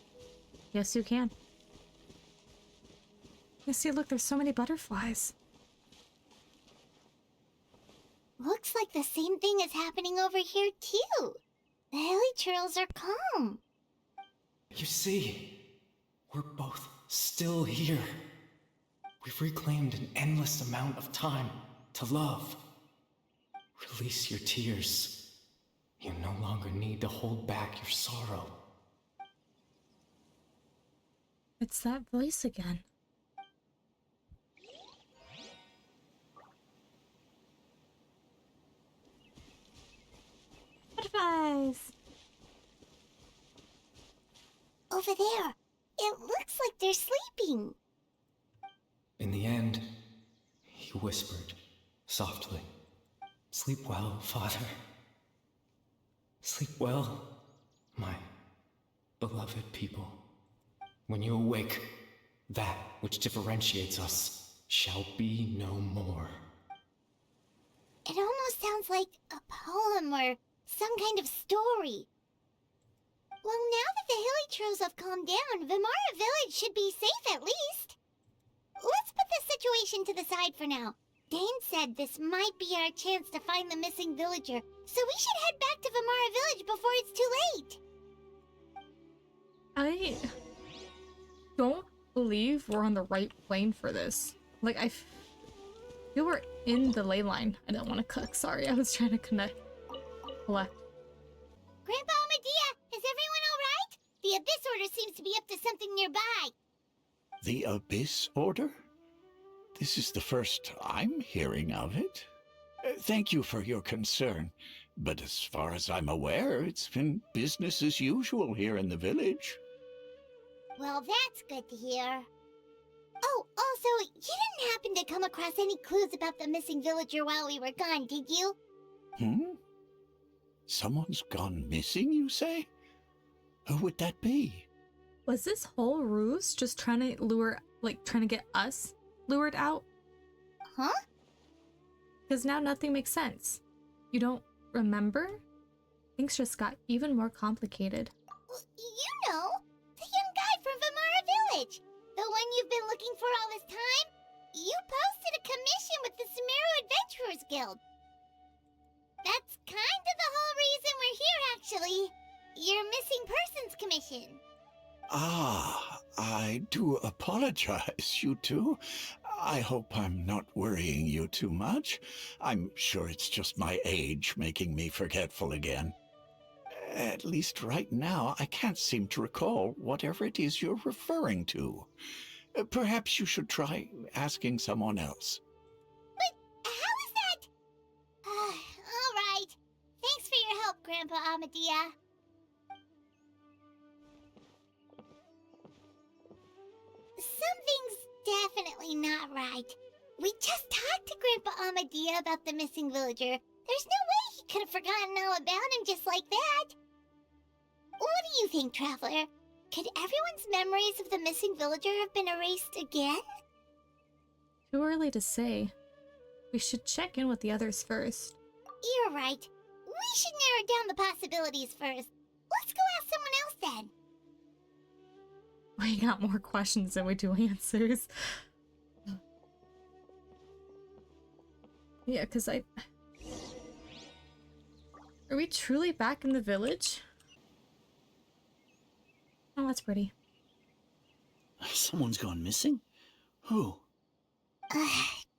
Yes, you can. You see, look, there's so many butterflies. Looks like the same thing is happening over here, too. The hilly trails are calm. You see, we're both still here. We've reclaimed an endless amount of time to love. Release your tears. You no longer need to hold back your sorrow. It's that voice again. Butterflies! Over there. It looks like they're sleeping. In the end, he whispered softly, "Sleep well, Father. Sleep well, my beloved people. When you awake, that which differentiates us shall be no more." It almost sounds like a poem or some kind of story. Well, now that the hilly trails have calmed down, Vimara Village should be safe at least. Let's put this situation to the side for now. Dane said this might be our chance to find the missing villager, so we should head back to Vimara Village before it's too late. I don't believe we're on the right plane for this. Like, I feel we're in the ley line. I don't want to cook, sorry. I was trying to collect. Grandpa Medea, is everyone alright? The Abyss Order seems to be up to something nearby. The Abyss Order? This is the first I'm hearing of it. Thank you for your concern, but as far as I'm aware, it's been business as usual here in the village. Well, that's good to hear. Oh, also, you didn't happen to come across any clues about the missing villager while we were gone, did you? Someone's gone missing, you say? Who would that be? Was this whole ruse just trying to lure, like, trying to get us lured out? Huh? Because now nothing makes sense. You don't remember? Things just got even more complicated. Well, you know, the young guy from Vimara Village. The one you've been looking for all this time. You posted a commission with the Sumeru Adventurers Guild. That's kind of the whole reason we're here, actually. your missing persons commission. Ah, I do apologize, you two. I hope I'm not worrying you too much. I'm sure it's just my age making me forgetful again. At least right now, I can't seem to recall whatever it is you're referring to. Perhaps you should try asking someone else. But how is that? All right. Thanks for your help, Grandpa Amadea. Something's definitely not right. We just talked to Grandpa Amadea about the missing villager. There's no way he could have forgotten all about him just like that. What do you think, Traveler? Could everyone's memories of the missing villager have been erased again? Too early to say. We should check in with the others first. You're right. We should narrow down the possibilities first. Let's go ask someone else then. We got more questions than we do answers. Yeah, because Are we truly back in the village? Oh, that's pretty. Someone's gone missing? Who?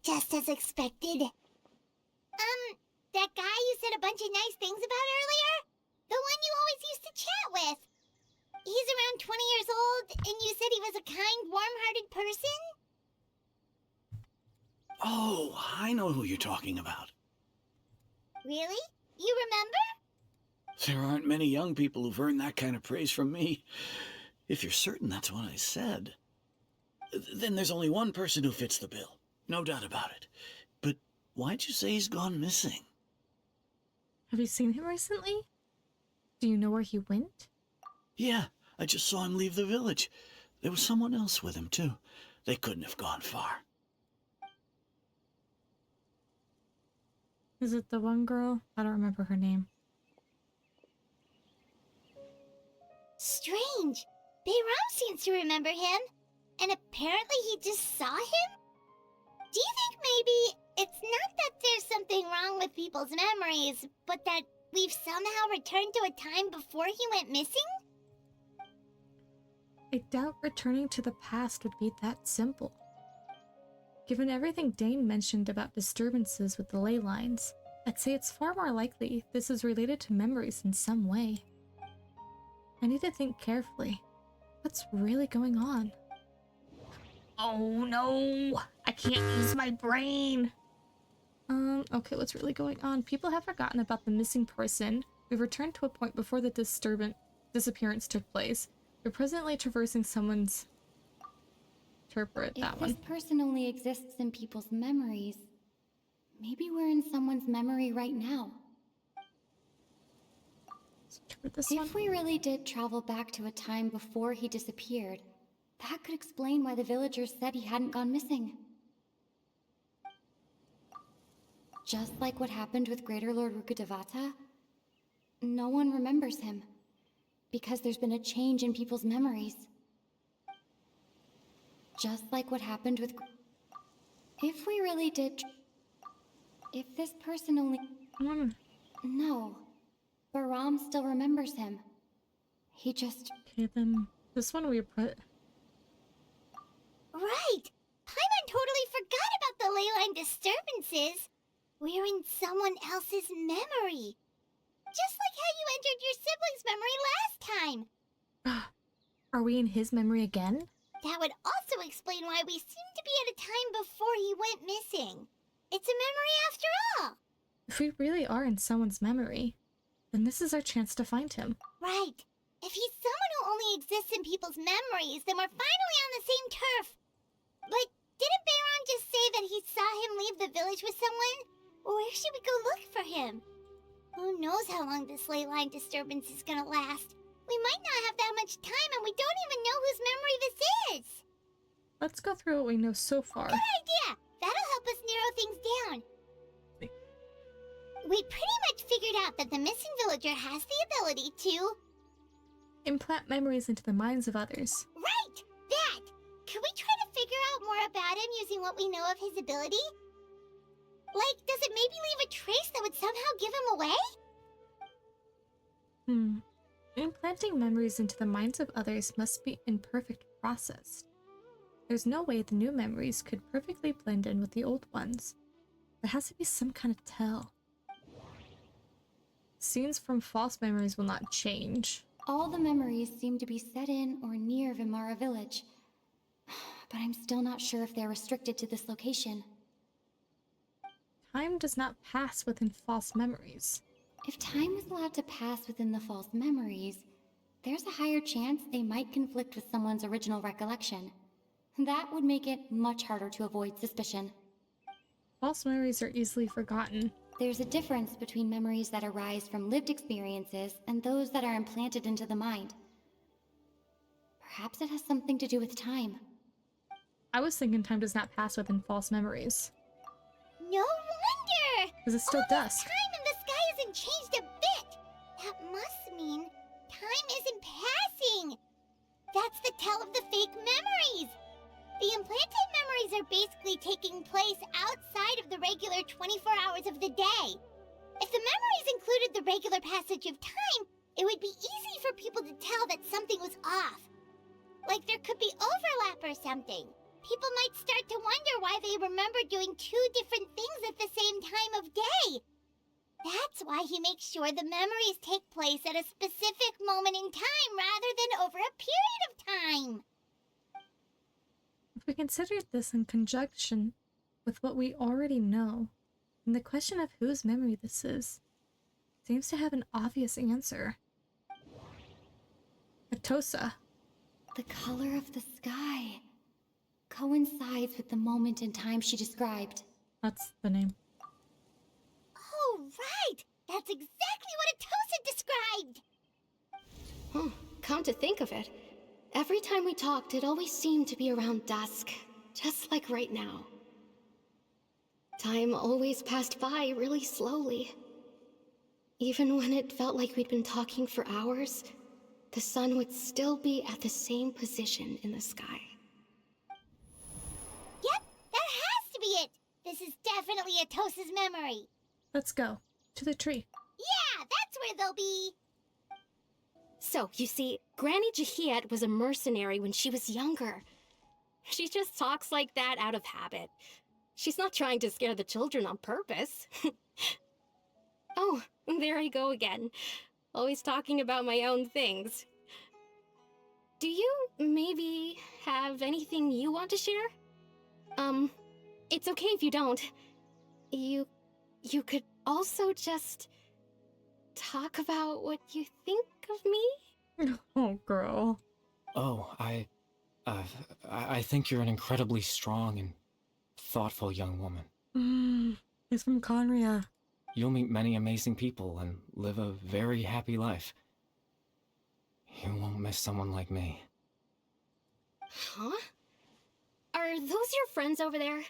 Just as expected. That guy you said a bunch of nice things about earlier? The one you always used to chat with. He's around 20 years old, and you said he was a kind, warm-hearted person? Oh, I know who you're talking about. Really? You remember? There aren't many young people who've earned that kind of praise from me. If you're certain that's what I said, then there's only one person who fits the bill. No doubt about it. But why'd you say he's gone missing? Have you seen him recently? Do you know where he went? Yeah, I just saw him leave the village. There was someone else with him, too. They couldn't have gone far. Is it the one girl? I don't remember her name. Strange. Bayram seems to remember him, and apparently he just saw him? Do you think maybe it's not that there's something wrong with people's memories, but that we've somehow returned to a time before he went missing? I doubt returning to the past would be that simple. Given everything Dane mentioned about disturbances with the ley lines, I'd say it's far more likely this is related to memories in some way. I need to think carefully. What's really going on? Oh no! I can't use my brain! Okay, what's really going on? People have forgotten about the missing person. We've returned to a point before the disappearance took place. We're presently traversing someone's... Interpret that one. If this person only exists in people's memories, maybe we're in someone's memory right now. Let's interpret this one. If we really did travel back to a time before he disappeared, that could explain why the villagers said he hadn't gone missing. Just like what happened with Greater Lord Rukkhadevata, no one remembers him, because there's been a change in people's memories. Just like what happened with... If we really did... If this person only... No. Baram still remembers him. He just... Okay, then this one we put... Right! Paimon totally forgot about the leyline disturbances. We're in someone else's memory. Just like how you entered your sibling's memory last time. Are we in his memory again? That would also explain why we seem to be at a time before he went missing. It's a memory after all. If we really are in someone's memory, then this is our chance to find him. Right. If he's someone who only exists in people's memories, then we're finally on the same turf. But didn't Bayron just say that he saw him leave the village with someone? Where should we go look for him? Who knows how long this ley line disturbance is gonna last? We might not have that much time, and we don't even know whose memory this is. Let's go through what we know so far. Good idea! That'll help us narrow things down. We pretty much figured out that the missing villager has the ability to... implant memories into the minds of others. Right! That! Could we try to figure out more about him using what we know of his ability? Like, does it maybe leave a trace that would somehow give him away? Implanting memories into the minds of others must be in perfect process. There's no way the new memories could perfectly blend in with the old ones. There has to be some kind of tell. Scenes from false memories will not change. All the memories seem to be set in or near Vimara village. But I'm still not sure if they're restricted to this location. Time does not pass within false memories. If time was allowed to pass within the false memories, there's a higher chance they might conflict with someone's original recollection. That would make it much harder to avoid suspicion. False memories are easily forgotten. There's a difference between memories that arise from lived experiences and those that are implanted into the mind. Perhaps it has something to do with time. I was thinking time does not pass within false memories. No wonder! Because it's still All this dusk. time and the sky hasn't changed a bit! That must mean time isn't passing! That's the tell of the fake memories! The implanted memories are basically taking place outside of the regular 24 hours of the day. If the memories included the regular passage of time, it would be easy for people to tell that something was off. Like there could be overlap or something. People might start to wonder why they remember doing two different things at the same time of day. That's why he makes sure the memories take place at a specific moment in time rather than over a period of time. If we considered this in conjunction with what we already know, then the question of whose memory this is seems to have an obvious answer. Atosa. The color of the sky coincides with the moment in time she described. That's the name. Oh, right! That's exactly what Atosa described! Come to think of it, every time we talked, it always seemed to be around dusk, just like right now. Time always passed by really slowly. Even when it felt like we'd been talking for hours, the sun would still be at the same position in the sky. Yep, that has to be it! This is definitely Atosa's memory. Let's go. To the tree. Yeah, that's where they'll be. So, you see, Granny Jahiet was a mercenary when she was younger. She just talks like that out of habit. She's not trying to scare the children on purpose. Oh, there I go again. Always talking about my own things. Do you maybe have anything you want to share? It's okay if you don't. You could also just talk about what you think of me? Oh, girl. Oh, I think you're an incredibly strong and thoughtful young woman. He's from Conria. You'll meet many amazing people and live a very happy life. You won't miss someone like me. Huh? Are those your friends over there?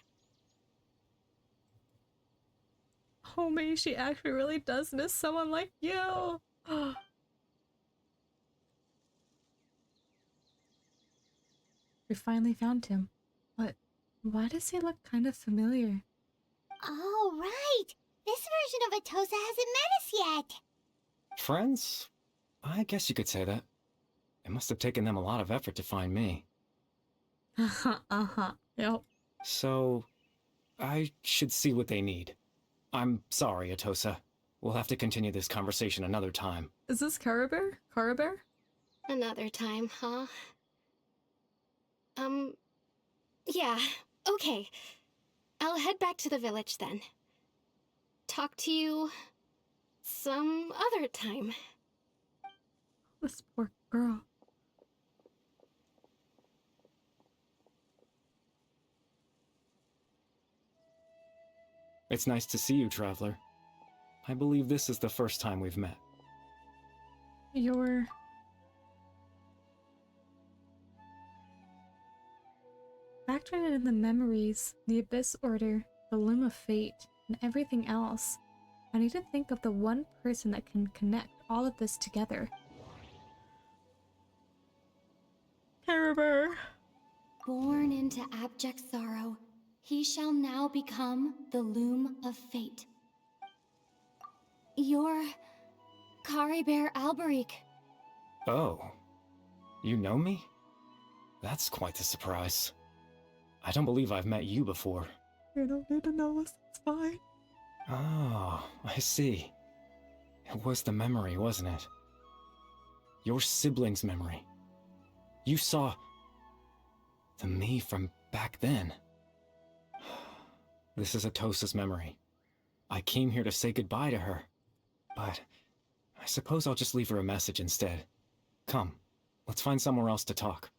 Homie, she actually really does miss someone like you. We finally found him. But why does he look kind of familiar? Oh, right! This version of Atosa hasn't met us yet! Friends? I guess you could say that. It must have taken them a lot of effort to find me. Yep. So, I should see what they need. I'm sorry, Atosa. We'll have to continue this conversation another time. Is this Carabear? Carabear? Another time, huh? Yeah, okay. I'll head back to the village then. Talk to you some other time. This poor girl. It's nice to see you, Traveler. I believe this is the first time we've met. You're... Factoring in the memories, the Abyss Order, the Loom of Fate, and everything else, I need to think of the one person that can connect all of this together. Carabear. Born into abject sorrow, he shall now become the Loom of Fate. You're Carabear Alberic. Oh, you know me? That's quite the surprise. I don't believe I've met you before. You don't need to know us, it's fine. Oh, I see. It was the memory, wasn't it? Your sibling's memory. You saw the me from back then. This is Atosa's memory. I came here to say goodbye to her, but I suppose I'll just leave her a message instead. Come, let's find somewhere else to talk.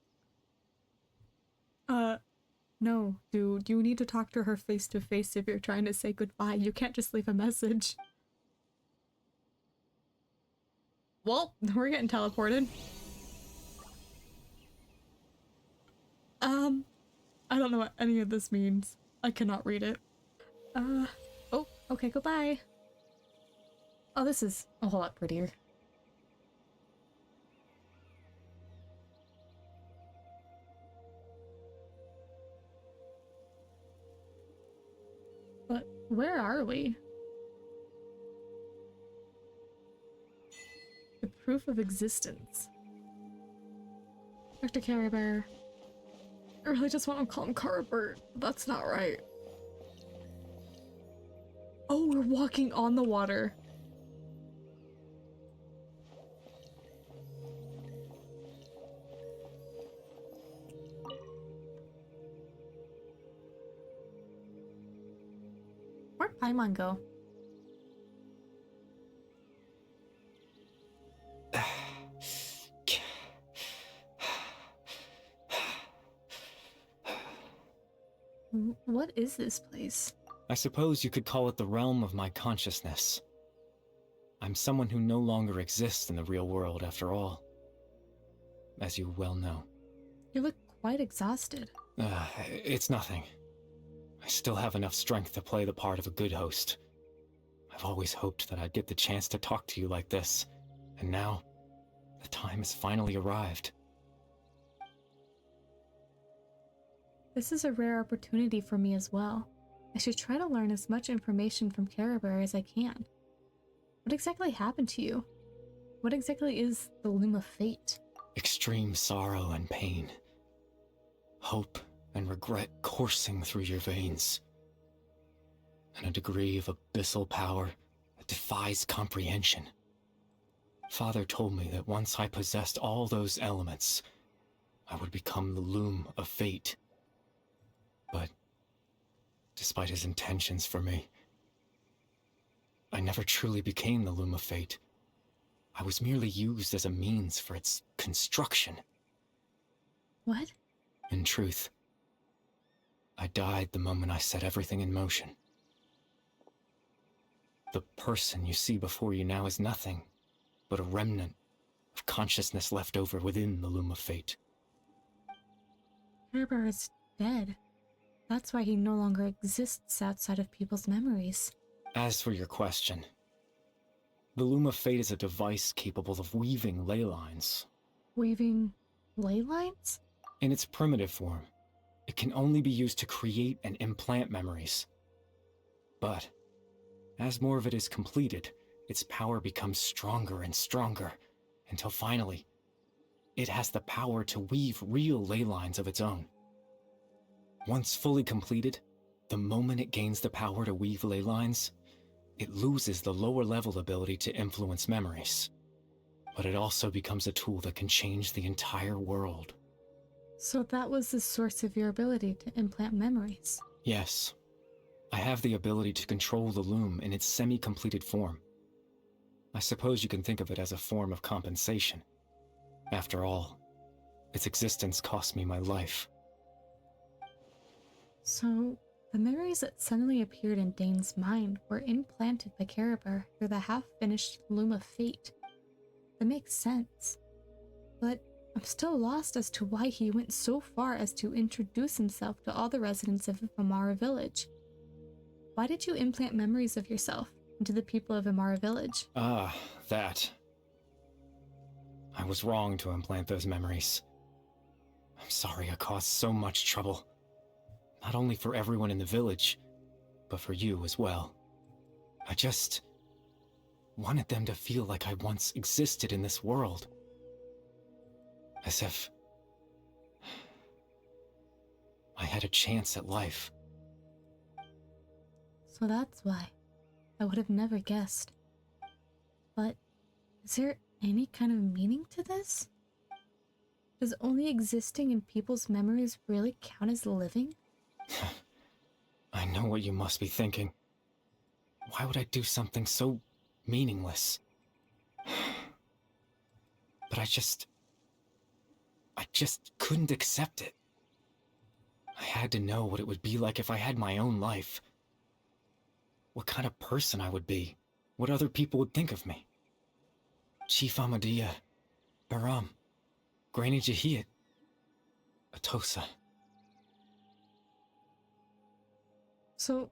No, dude, you need to talk to her face to face if you're trying to say goodbye. You can't just leave a message. Well, we're getting teleported. I don't know what any of this means. I cannot read it. Oh, okay, goodbye. Oh, this is a whole lot prettier. But where are we? The proof of existence. Dr. Carrie Bear. I really just want to call him Carabert. That's not right. Oh, we're walking on the water. Where'd Paimon go? What is this place? I suppose you could call it the realm of my consciousness. I'm someone who no longer exists in the real world, after all. As you well know. You look quite exhausted. It's nothing. I still have enough strength to play the part of a good host. I've always hoped that I'd get the chance to talk to you like this, and now, the time has finally arrived. This is a rare opportunity for me as well. I should try to learn as much information from Carabert as I can. What exactly happened to you? What exactly is the Loom of Fate? Extreme sorrow and pain. Hope and regret coursing through your veins. And a degree of abyssal power that defies comprehension. Father told me that once I possessed all those elements, I would become the Loom of Fate. But, despite his intentions for me, I never truly became the Loom of Fate. I was merely used as a means for its construction. What? In truth, I died the moment I set everything in motion. The person you see before you now is nothing but a remnant of consciousness left over within the Loom of Fate. Carabert is dead. That's why he no longer exists outside of people's memories. As for your question, the Loom of Fate is a device capable of weaving ley lines. Weaving ley lines? In its primitive form, it can only be used to create and implant memories. But, as more of it is completed, its power becomes stronger and stronger, until finally, it has the power to weave real ley lines of its own. Once fully completed, the moment it gains the power to weave ley lines, it loses the lower-level ability to influence memories. But it also becomes a tool that can change the entire world. So that was the source of your ability to implant memories? Yes. I have the ability to control the Loom in its semi-completed form. I suppose you can think of it as a form of compensation. After all, its existence cost me my life. So, the memories that suddenly appeared in Dane's mind were implanted by Carabert through the half-finished Loom of Fate. That makes sense. But I'm still lost as to why he went so far as to introduce himself to all the residents of Vamara Village. Why did you implant memories of yourself into the people of Vamara Village? Ah, that. I was wrong to implant those memories. I'm sorry I caused so much trouble. Not only for everyone in the village, but for you as well. I just wanted them to feel like I once existed in this world. As if I had a chance at life. So that's why. I would have never guessed. But is there any kind of meaning to this? Does only existing in people's memories really count as living? I know what you must be thinking. Why would I do something so meaningless? But I just couldn't accept it. I had to know what it would be like if I had my own life. What kind of person I would be. What other people would think of me. Chief Amadia, Baram, Granny Jahiyat, Atosa. So,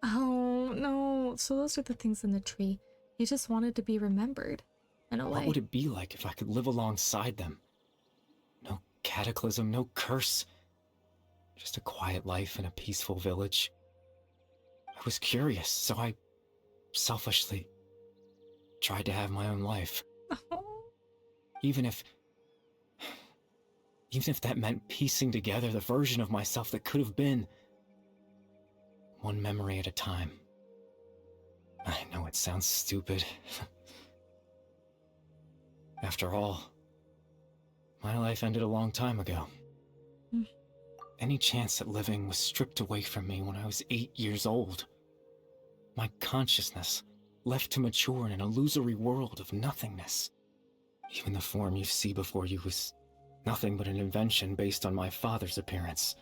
oh no, so those are the things in the tree. He just wanted to be remembered, in a way. What would it be like if I could live alongside them? No cataclysm, no curse. Just a quiet life in a peaceful village. I was curious, so I selfishly tried to have my own life. Even if that meant piecing together the version of myself that could have been. One memory at a time. I know it sounds stupid. After all, my life ended a long time ago. Any chance at living was stripped away from me when I was 8 years old. My consciousness left to mature in an illusory world of nothingness. Even the form you see before you was nothing but an invention based on my father's appearance.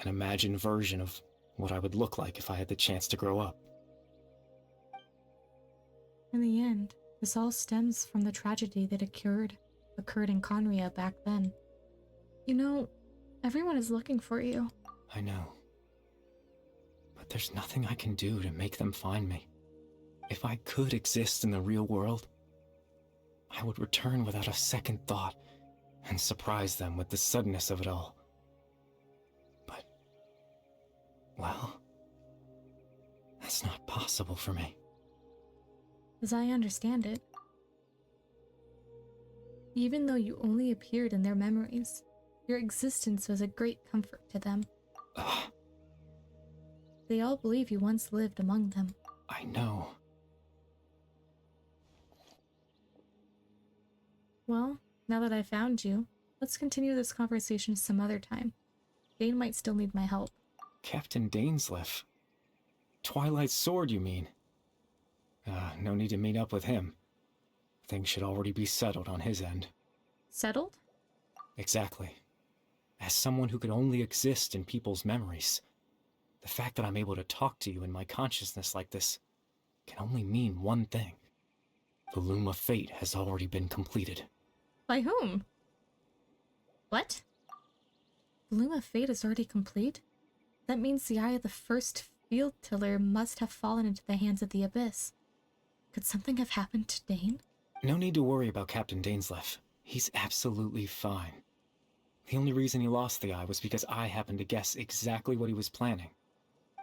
An imagined version of what I would look like if I had the chance to grow up. In the end, this all stems from the tragedy that occurred in Conria back then. You know, everyone is looking for you. I know. But there's nothing I can do to make them find me. If I could exist in the real world, I would return without a second thought and surprise them with the suddenness of it all. But, well, that's not possible for me. As I understand it, even though you only appeared in their memories, your existence was a great comfort to them. They all believe you once lived among them. I know. Well, now that I found you, let's continue this conversation some other time. Dane might still need my help. Captain Dainsleif? Twilight Sword, you mean? No need to meet up with him. Things should already be settled on his end. Settled? Exactly. As someone who could only exist in people's memories, the fact that I'm able to talk to you in my consciousness like this can only mean one thing. The Loom of Fate has already been completed. By whom? What? The Loom of Fate is already complete? That means the eye of the first field tiller must have fallen into the hands of the Abyss. Could something have happened to Dane? No need to worry about Captain Dainsleif. He's absolutely fine. The only reason he lost the eye was because I happened to guess exactly what he was planning.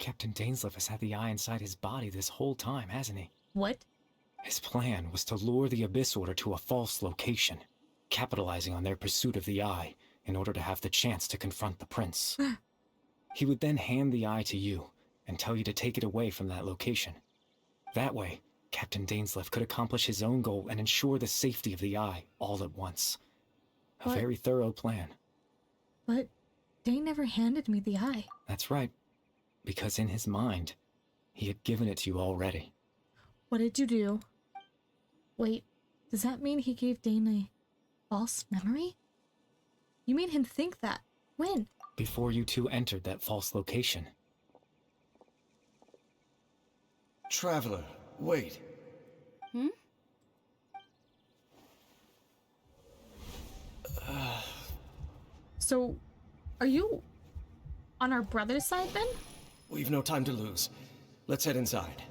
Captain Dainsleif has had the eye inside his body this whole time, hasn't he? What? His plan was to lure the Abyss Order to a false location, capitalizing on their pursuit of the eye in order to have the chance to confront the prince. He would then hand the eye to you and tell you to take it away from that location. That way, Captain Dainsleif could accomplish his own goal and ensure the safety of the eye all at once. A very thorough plan. But Dane never handed me the eye. That's right. Because in his mind, he had given it to you already. What did you do? Wait, does that mean he gave Dane a false memory? You made him think that. When? Before you two entered that false location. Traveler, wait. So, are you on our brother's side then? We've no time to lose. Let's head inside.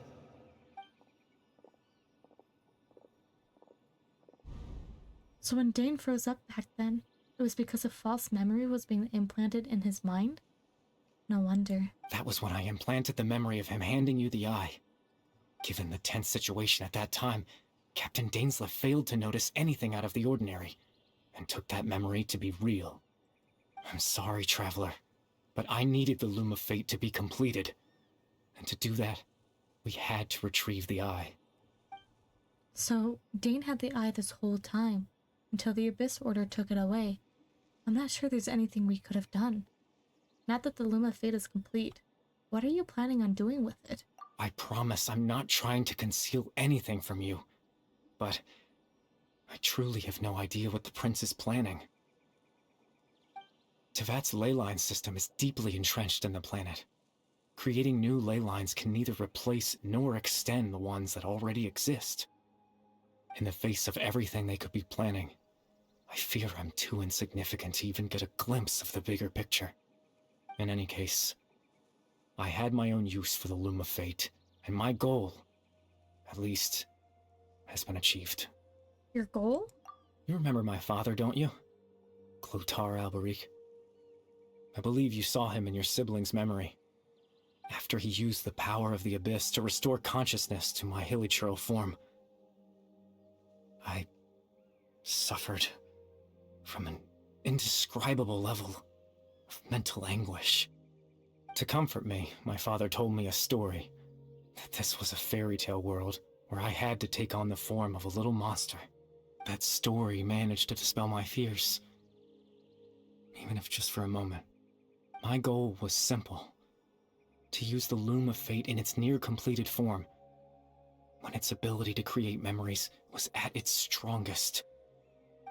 So when Dane froze up back then, it was because a false memory was being implanted in his mind? No wonder. That was when I implanted the memory of him handing you the eye. Given the tense situation at that time, Captain Dainsleif failed to notice anything out of the ordinary, and took that memory to be real. I'm sorry, Traveler, but I needed the Loom of Fate to be completed. And to do that, we had to retrieve the eye. So, Dane had the eye this whole time, until the Abyss Order took it away. I'm not sure there's anything we could have done. Now that the Loom of Fate is complete, what are you planning on doing with it? I promise I'm not trying to conceal anything from you, but I truly have no idea what the Prince is planning. Tevat's ley line system is deeply entrenched in the planet. Creating new ley lines can neither replace nor extend the ones that already exist. In the face of everything they could be planning, I fear I'm too insignificant to even get a glimpse of the bigger picture. In any case, I had my own use for the Loom of Fate, and my goal, at least, has been achieved. Your goal? You remember my father, don't you? Clotar Alberic. I believe you saw him in your sibling's memory. After he used the power of the Abyss to restore consciousness to my hilichurl form, I suffered from an indescribable level of mental anguish. To comfort me, my father told me a story, that this was a fairy tale world where I had to take on the form of a little monster. That story managed to dispel my fears, even if just for a moment. My goal was simple: to use the Loom of Fate in its near-completed form, when its ability to create memories was at its strongest,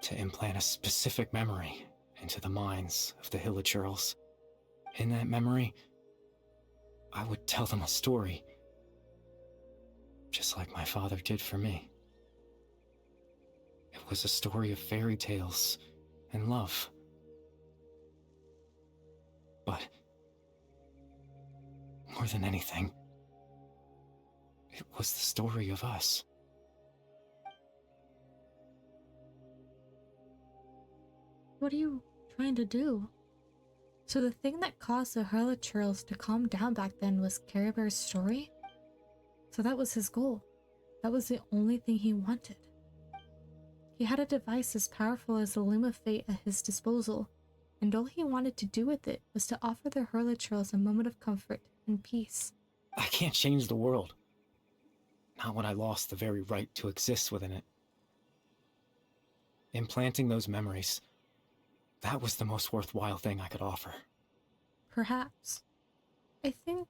to implant a specific memory into the minds of the hilichurls. In that memory, I would tell them a story, just like my father did for me. It was a story of fairy tales and love. But more than anything, it was the story of us. What are you trying to do? So the thing that caused the hilichurls to calm down back then was Care Bear's story? So that was his goal. That was the only thing he wanted. He had a device as powerful as the Loom of Fate at his disposal, and all he wanted to do with it was to offer the hilichurls a moment of comfort and peace. I can't change the world. Not when I lost the very right to exist within it. Implanting those memories, that was the most worthwhile thing I could offer. Perhaps. I think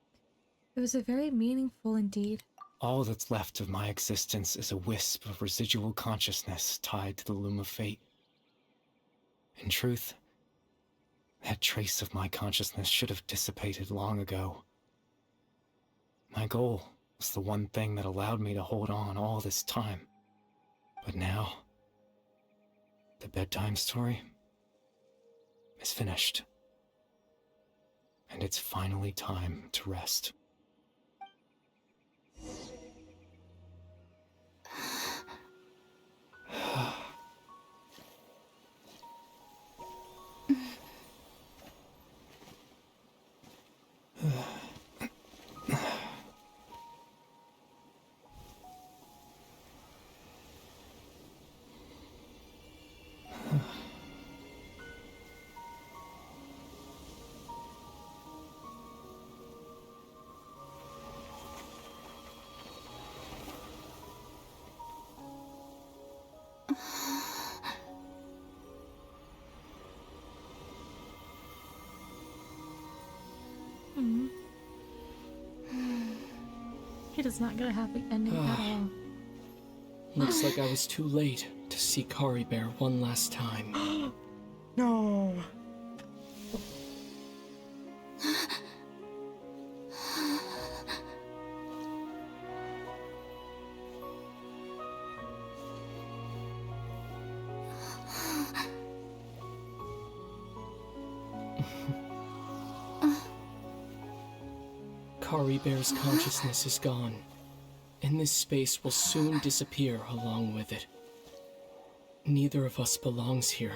it was a very meaningful indeed. All that's left of my existence is a wisp of residual consciousness tied to the Loom of Fate. In truth, that trace of my consciousness should have dissipated long ago. My goal was the one thing that allowed me to hold on all this time. But now, the bedtime story is finished. And it's finally time to rest. He does not get a happy ending at all. Looks like I was too late to see Kari Bear one last time. No! Kari Bear's consciousness is gone, and this space will soon disappear along with it. Neither of us belongs here.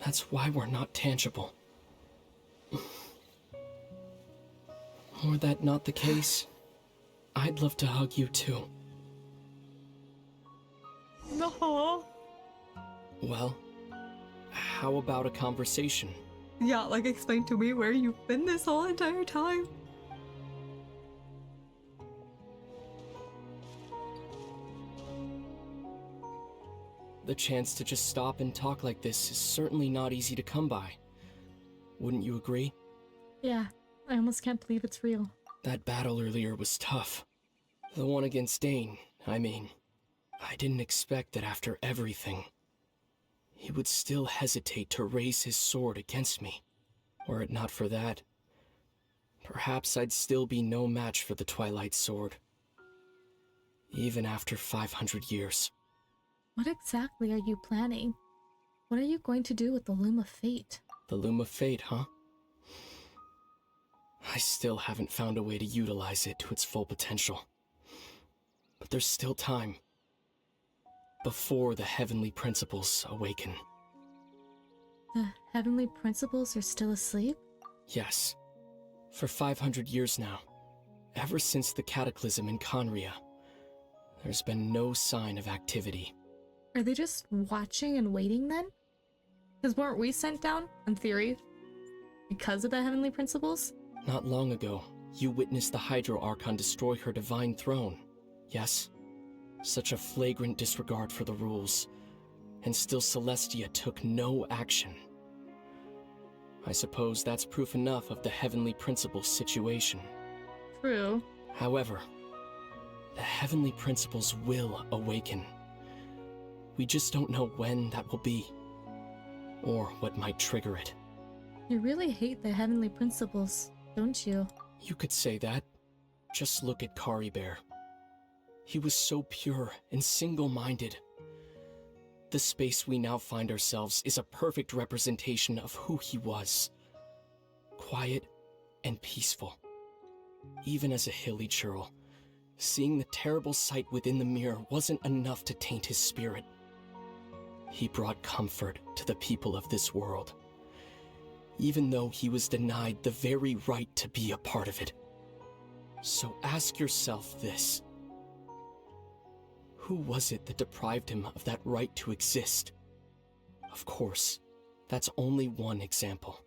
That's why we're not tangible. Were that not the case, I'd love to hug you too. No. Well, how about a conversation? Yeah, like explain to me where you've been this whole entire time. The chance to just stop and talk like this is certainly not easy to come by. Wouldn't you agree? Yeah, I almost can't believe it's real. That battle earlier was tough. The one against Dane, I mean. I didn't expect that after everything, he would still hesitate to raise his sword against me. Were it not for that, perhaps I'd still be no match for the Twilight Sword. Even after 500 years. What exactly are you planning? What are you going to do with the Loom of Fate? The Loom of Fate, huh? I still haven't found a way to utilize it to its full potential. But there's still time. Before the Heavenly Principles awaken. The Heavenly Principles are still asleep? Yes. For 500 years now. Ever since the Cataclysm in Conria, there's been no sign of activity. Are they just watching and waiting then? Because weren't we sent down, in theory, because of the Heavenly Principles? Not long ago, you witnessed the Hydro Archon destroy her divine throne, yes? Such a flagrant disregard for the rules, and still Celestia took no action. I suppose that's proof enough of the Heavenly Principles situation. True. However, the Heavenly Principles will awaken. We just don't know when that will be, or what might trigger it. You really hate the Heavenly Principles, don't you? You could say that. Just look at Kari Bear. He was so pure and single-minded. The space we now find ourselves is a perfect representation of who he was. Quiet and peaceful. Even as a hilly churl, seeing the terrible sight within the mirror wasn't enough to taint his spirit. He brought comfort to the people of this world, even though he was denied the very right to be a part of it. So ask yourself this. Who was it that deprived him of that right to exist? Of course, that's only one example.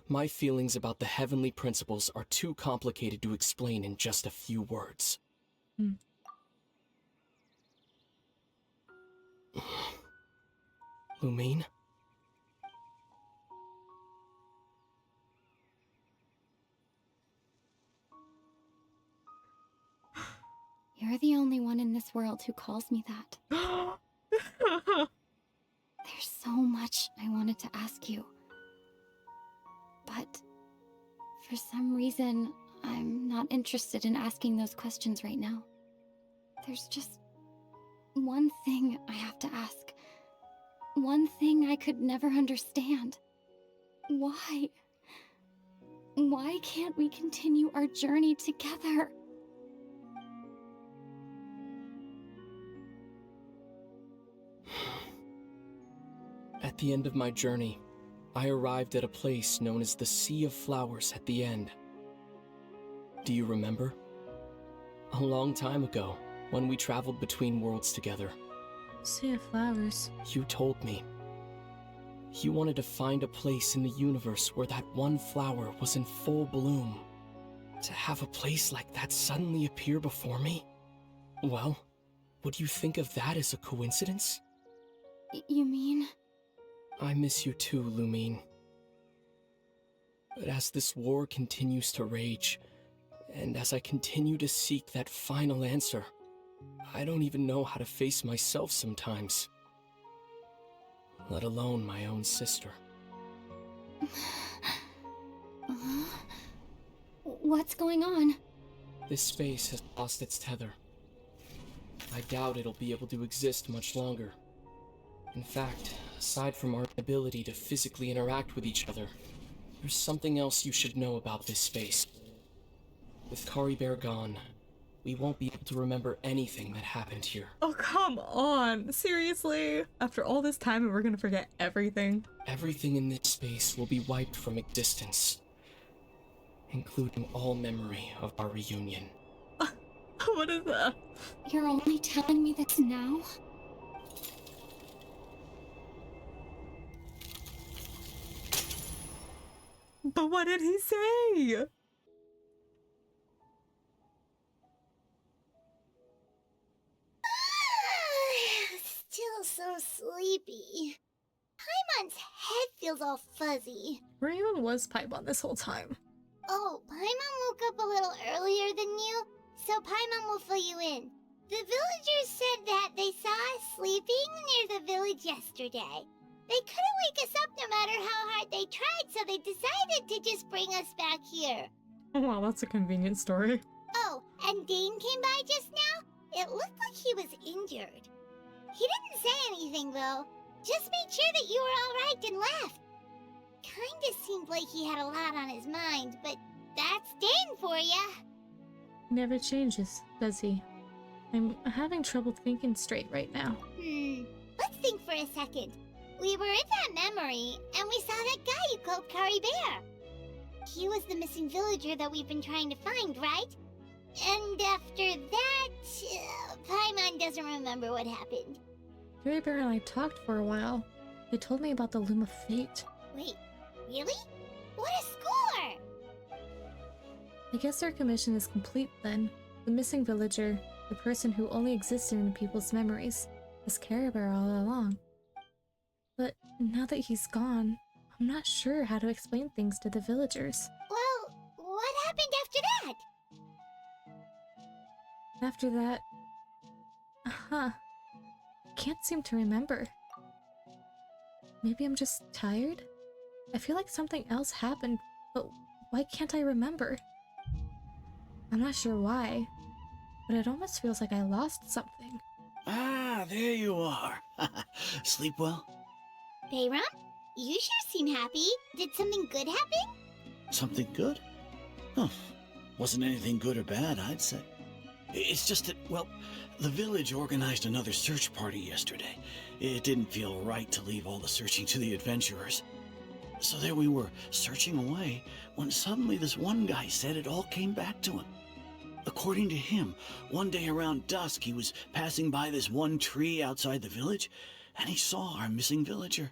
My feelings about the Heavenly Principles are too complicated to explain in just a few words. Lumine? You're the only one in this world who calls me that. There's so much I wanted to ask you. But for some reason, I'm not interested in asking those questions right now. There's just one thing I have to ask. One thing I could never understand. Why? Why can't we continue our journey together? At the end of my journey, I arrived at a place known as the Sea of Flowers at the end. Do you remember? A long time ago, when we traveled between worlds together. Sea of Flowers. You told me. You wanted to find a place in the universe where that one flower was in full bloom. To have a place like that suddenly appear before me? Well, would you think of that as a coincidence? You mean? I miss you too, Lumine. But as this war continues to rage, and as I continue to seek that final answer, I don't even know how to face myself sometimes. Let alone my own sister. What's going on? This space has lost its tether. I doubt it'll be able to exist much longer. In fact, aside from our ability to physically interact with each other, there's something else you should know about this space. With Kari Bear gone, we won't be able to remember anything that happened here. Oh, come on. Seriously? After all this time and we're gonna forget everything? Everything in this space will be wiped from existence, including all memory of our reunion. What is that? You're only telling me this now? But what did he say? Still so sleepy. Paimon's head feels all fuzzy. Where even was Paimon this whole time? Oh, Paimon woke up a little earlier than you, so Paimon will fill you in. The villagers said that they saw us sleeping near the village yesterday. They couldn't wake us up no matter how hard they tried, so they decided to just bring us back here. Oh, wow, that's a convenient story. Oh, and Dane came by just now. It looked like he was injured. He didn't say anything, though. Just made sure that you were all right and left. Kinda seemed like he had a lot on his mind, but that's Dane for ya. He never changes, does he? I'm having trouble thinking straight right now. Let's think for a second. We were in that memory, and we saw that guy you called Kari Bear. He was the missing villager that we've been trying to find, right? And after that, Paimon doesn't remember what happened. Gary Bear and I talked for a while. They told me about the Loom of Fate. Wait, really? What a score! I guess their commission is complete then. The missing villager, the person who only existed in people's memories, was Gary Bear all along. But now that he's gone, I'm not sure how to explain things to the villagers. Well, what happened after that? After that... I can't seem to remember. Maybe I'm just tired? I feel like something else happened, but why can't I remember? I'm not sure why, but it almost feels like I lost something. Ah, there you are. Sleep well? Bayram, you sure seem happy. Did something good happen? Something good? Huh. Wasn't anything good or bad, I'd say. It's just that, well, the village organized another search party yesterday. It didn't feel right to leave all the searching to the adventurers. So there we were, searching away, when suddenly this one guy said it all came back to him. According to him, one day around dusk he was passing by this one tree outside the village, and he saw our missing villager.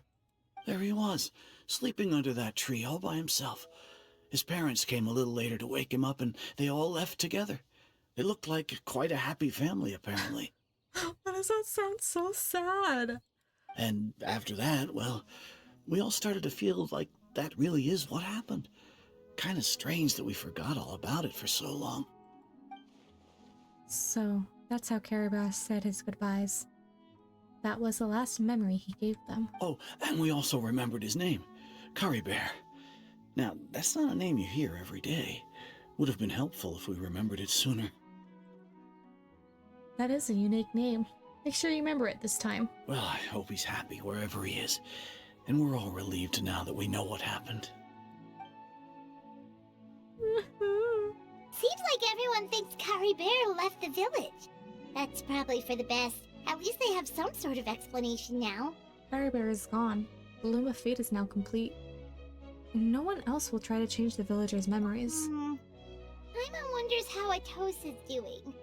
There he was, sleeping under that tree all by himself. His parents came a little later to wake him up, and they all left together. It looked like quite a happy family, apparently. Why does that sound so sad? And after that, well, we all started to feel like that really is what happened. Kind of strange that we forgot all about it for so long. So, that's how Caribou said his goodbyes. That was the last memory he gave them. Oh, and we also remembered his name, Kari Bear. Now, that's not a name you hear every day. Would have been helpful if we remembered it sooner. That is a unique name. Make sure you remember it this time. Well, I hope he's happy wherever he is. And we're all relieved now that we know what happened. Seems like everyone thinks Kari Bear left the village. That's probably for the best. At least they have some sort of explanation now. Kari Bear is gone. The Loom of Fate is now complete. And no one else will try to change the villagers' memories. Paimon wonders how Atosa's doing.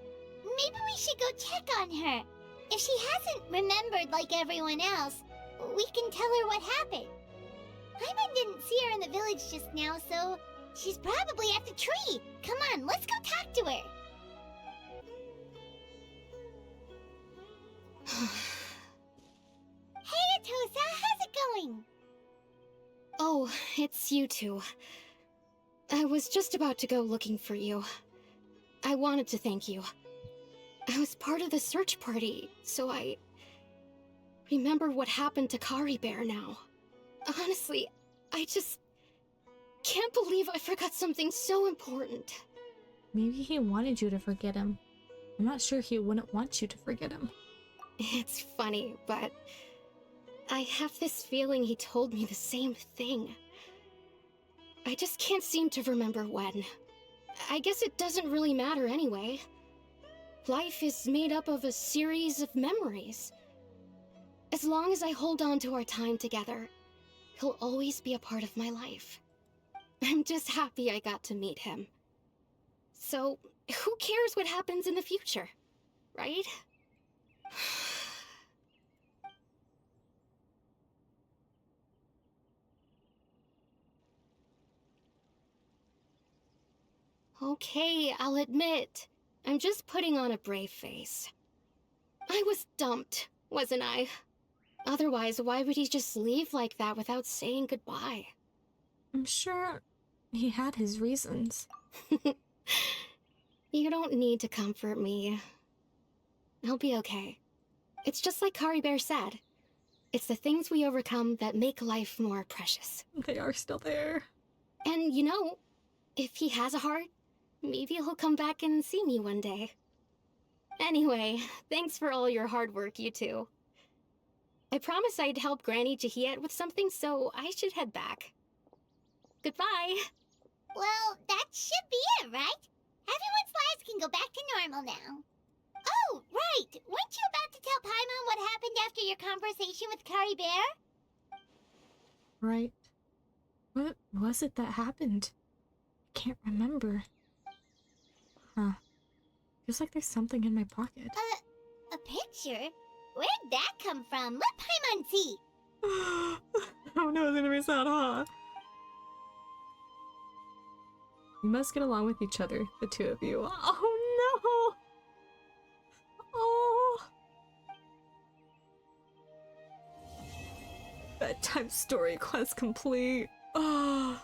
Maybe we should go check on her. If she hasn't remembered like everyone else, we can tell her what happened. Paimon didn't see her in the village just now, so she's probably at the tree. Come on, let's go talk to her. Hey, Atosa, how's it going? Oh, it's you two. I was just about to go looking for you. I wanted to thank you. I was part of the search party, so I remember what happened to Kari Bear now. Honestly, I just can't believe I forgot something so important. Maybe he wanted you to forget him. I'm not sure he wouldn't want you to forget him. It's funny, but I have this feeling he told me the same thing. I just can't seem to remember when. I guess it doesn't really matter anyway. Life is made up of a series of memories. As long as I hold on to our time together, he'll always be a part of my life. I'm just happy I got to meet him. So, who cares what happens in the future, right? Okay, I'll admit. I'm just putting on a brave face. I was dumped, wasn't I? Otherwise, why would he just leave like that without saying goodbye? I'm sure he had his reasons. You don't need to comfort me. I'll be okay. It's just like Kari Bear said. It's the things we overcome that make life more precious. They are still there. And you know, if he has a heart, maybe he'll come back and see me one day. Anyway, thanks for all your hard work, you two. I promised I'd help Granny Jahiet with something, so I should head back. Goodbye! Well, that should be it, right? Everyone's lives can go back to normal now. Oh, right! Weren't you about to tell Paimon what happened after your conversation with Kari Bear? Right. What was it that happened? I can't remember. Huh. Feels like there's something in my pocket. A picture? Where'd that come from? Let Paimon see! Oh no, it's gonna be sad, huh? You must get along with each other, the two of you. Oh no! Oh! Bedtime story quest complete. Oh.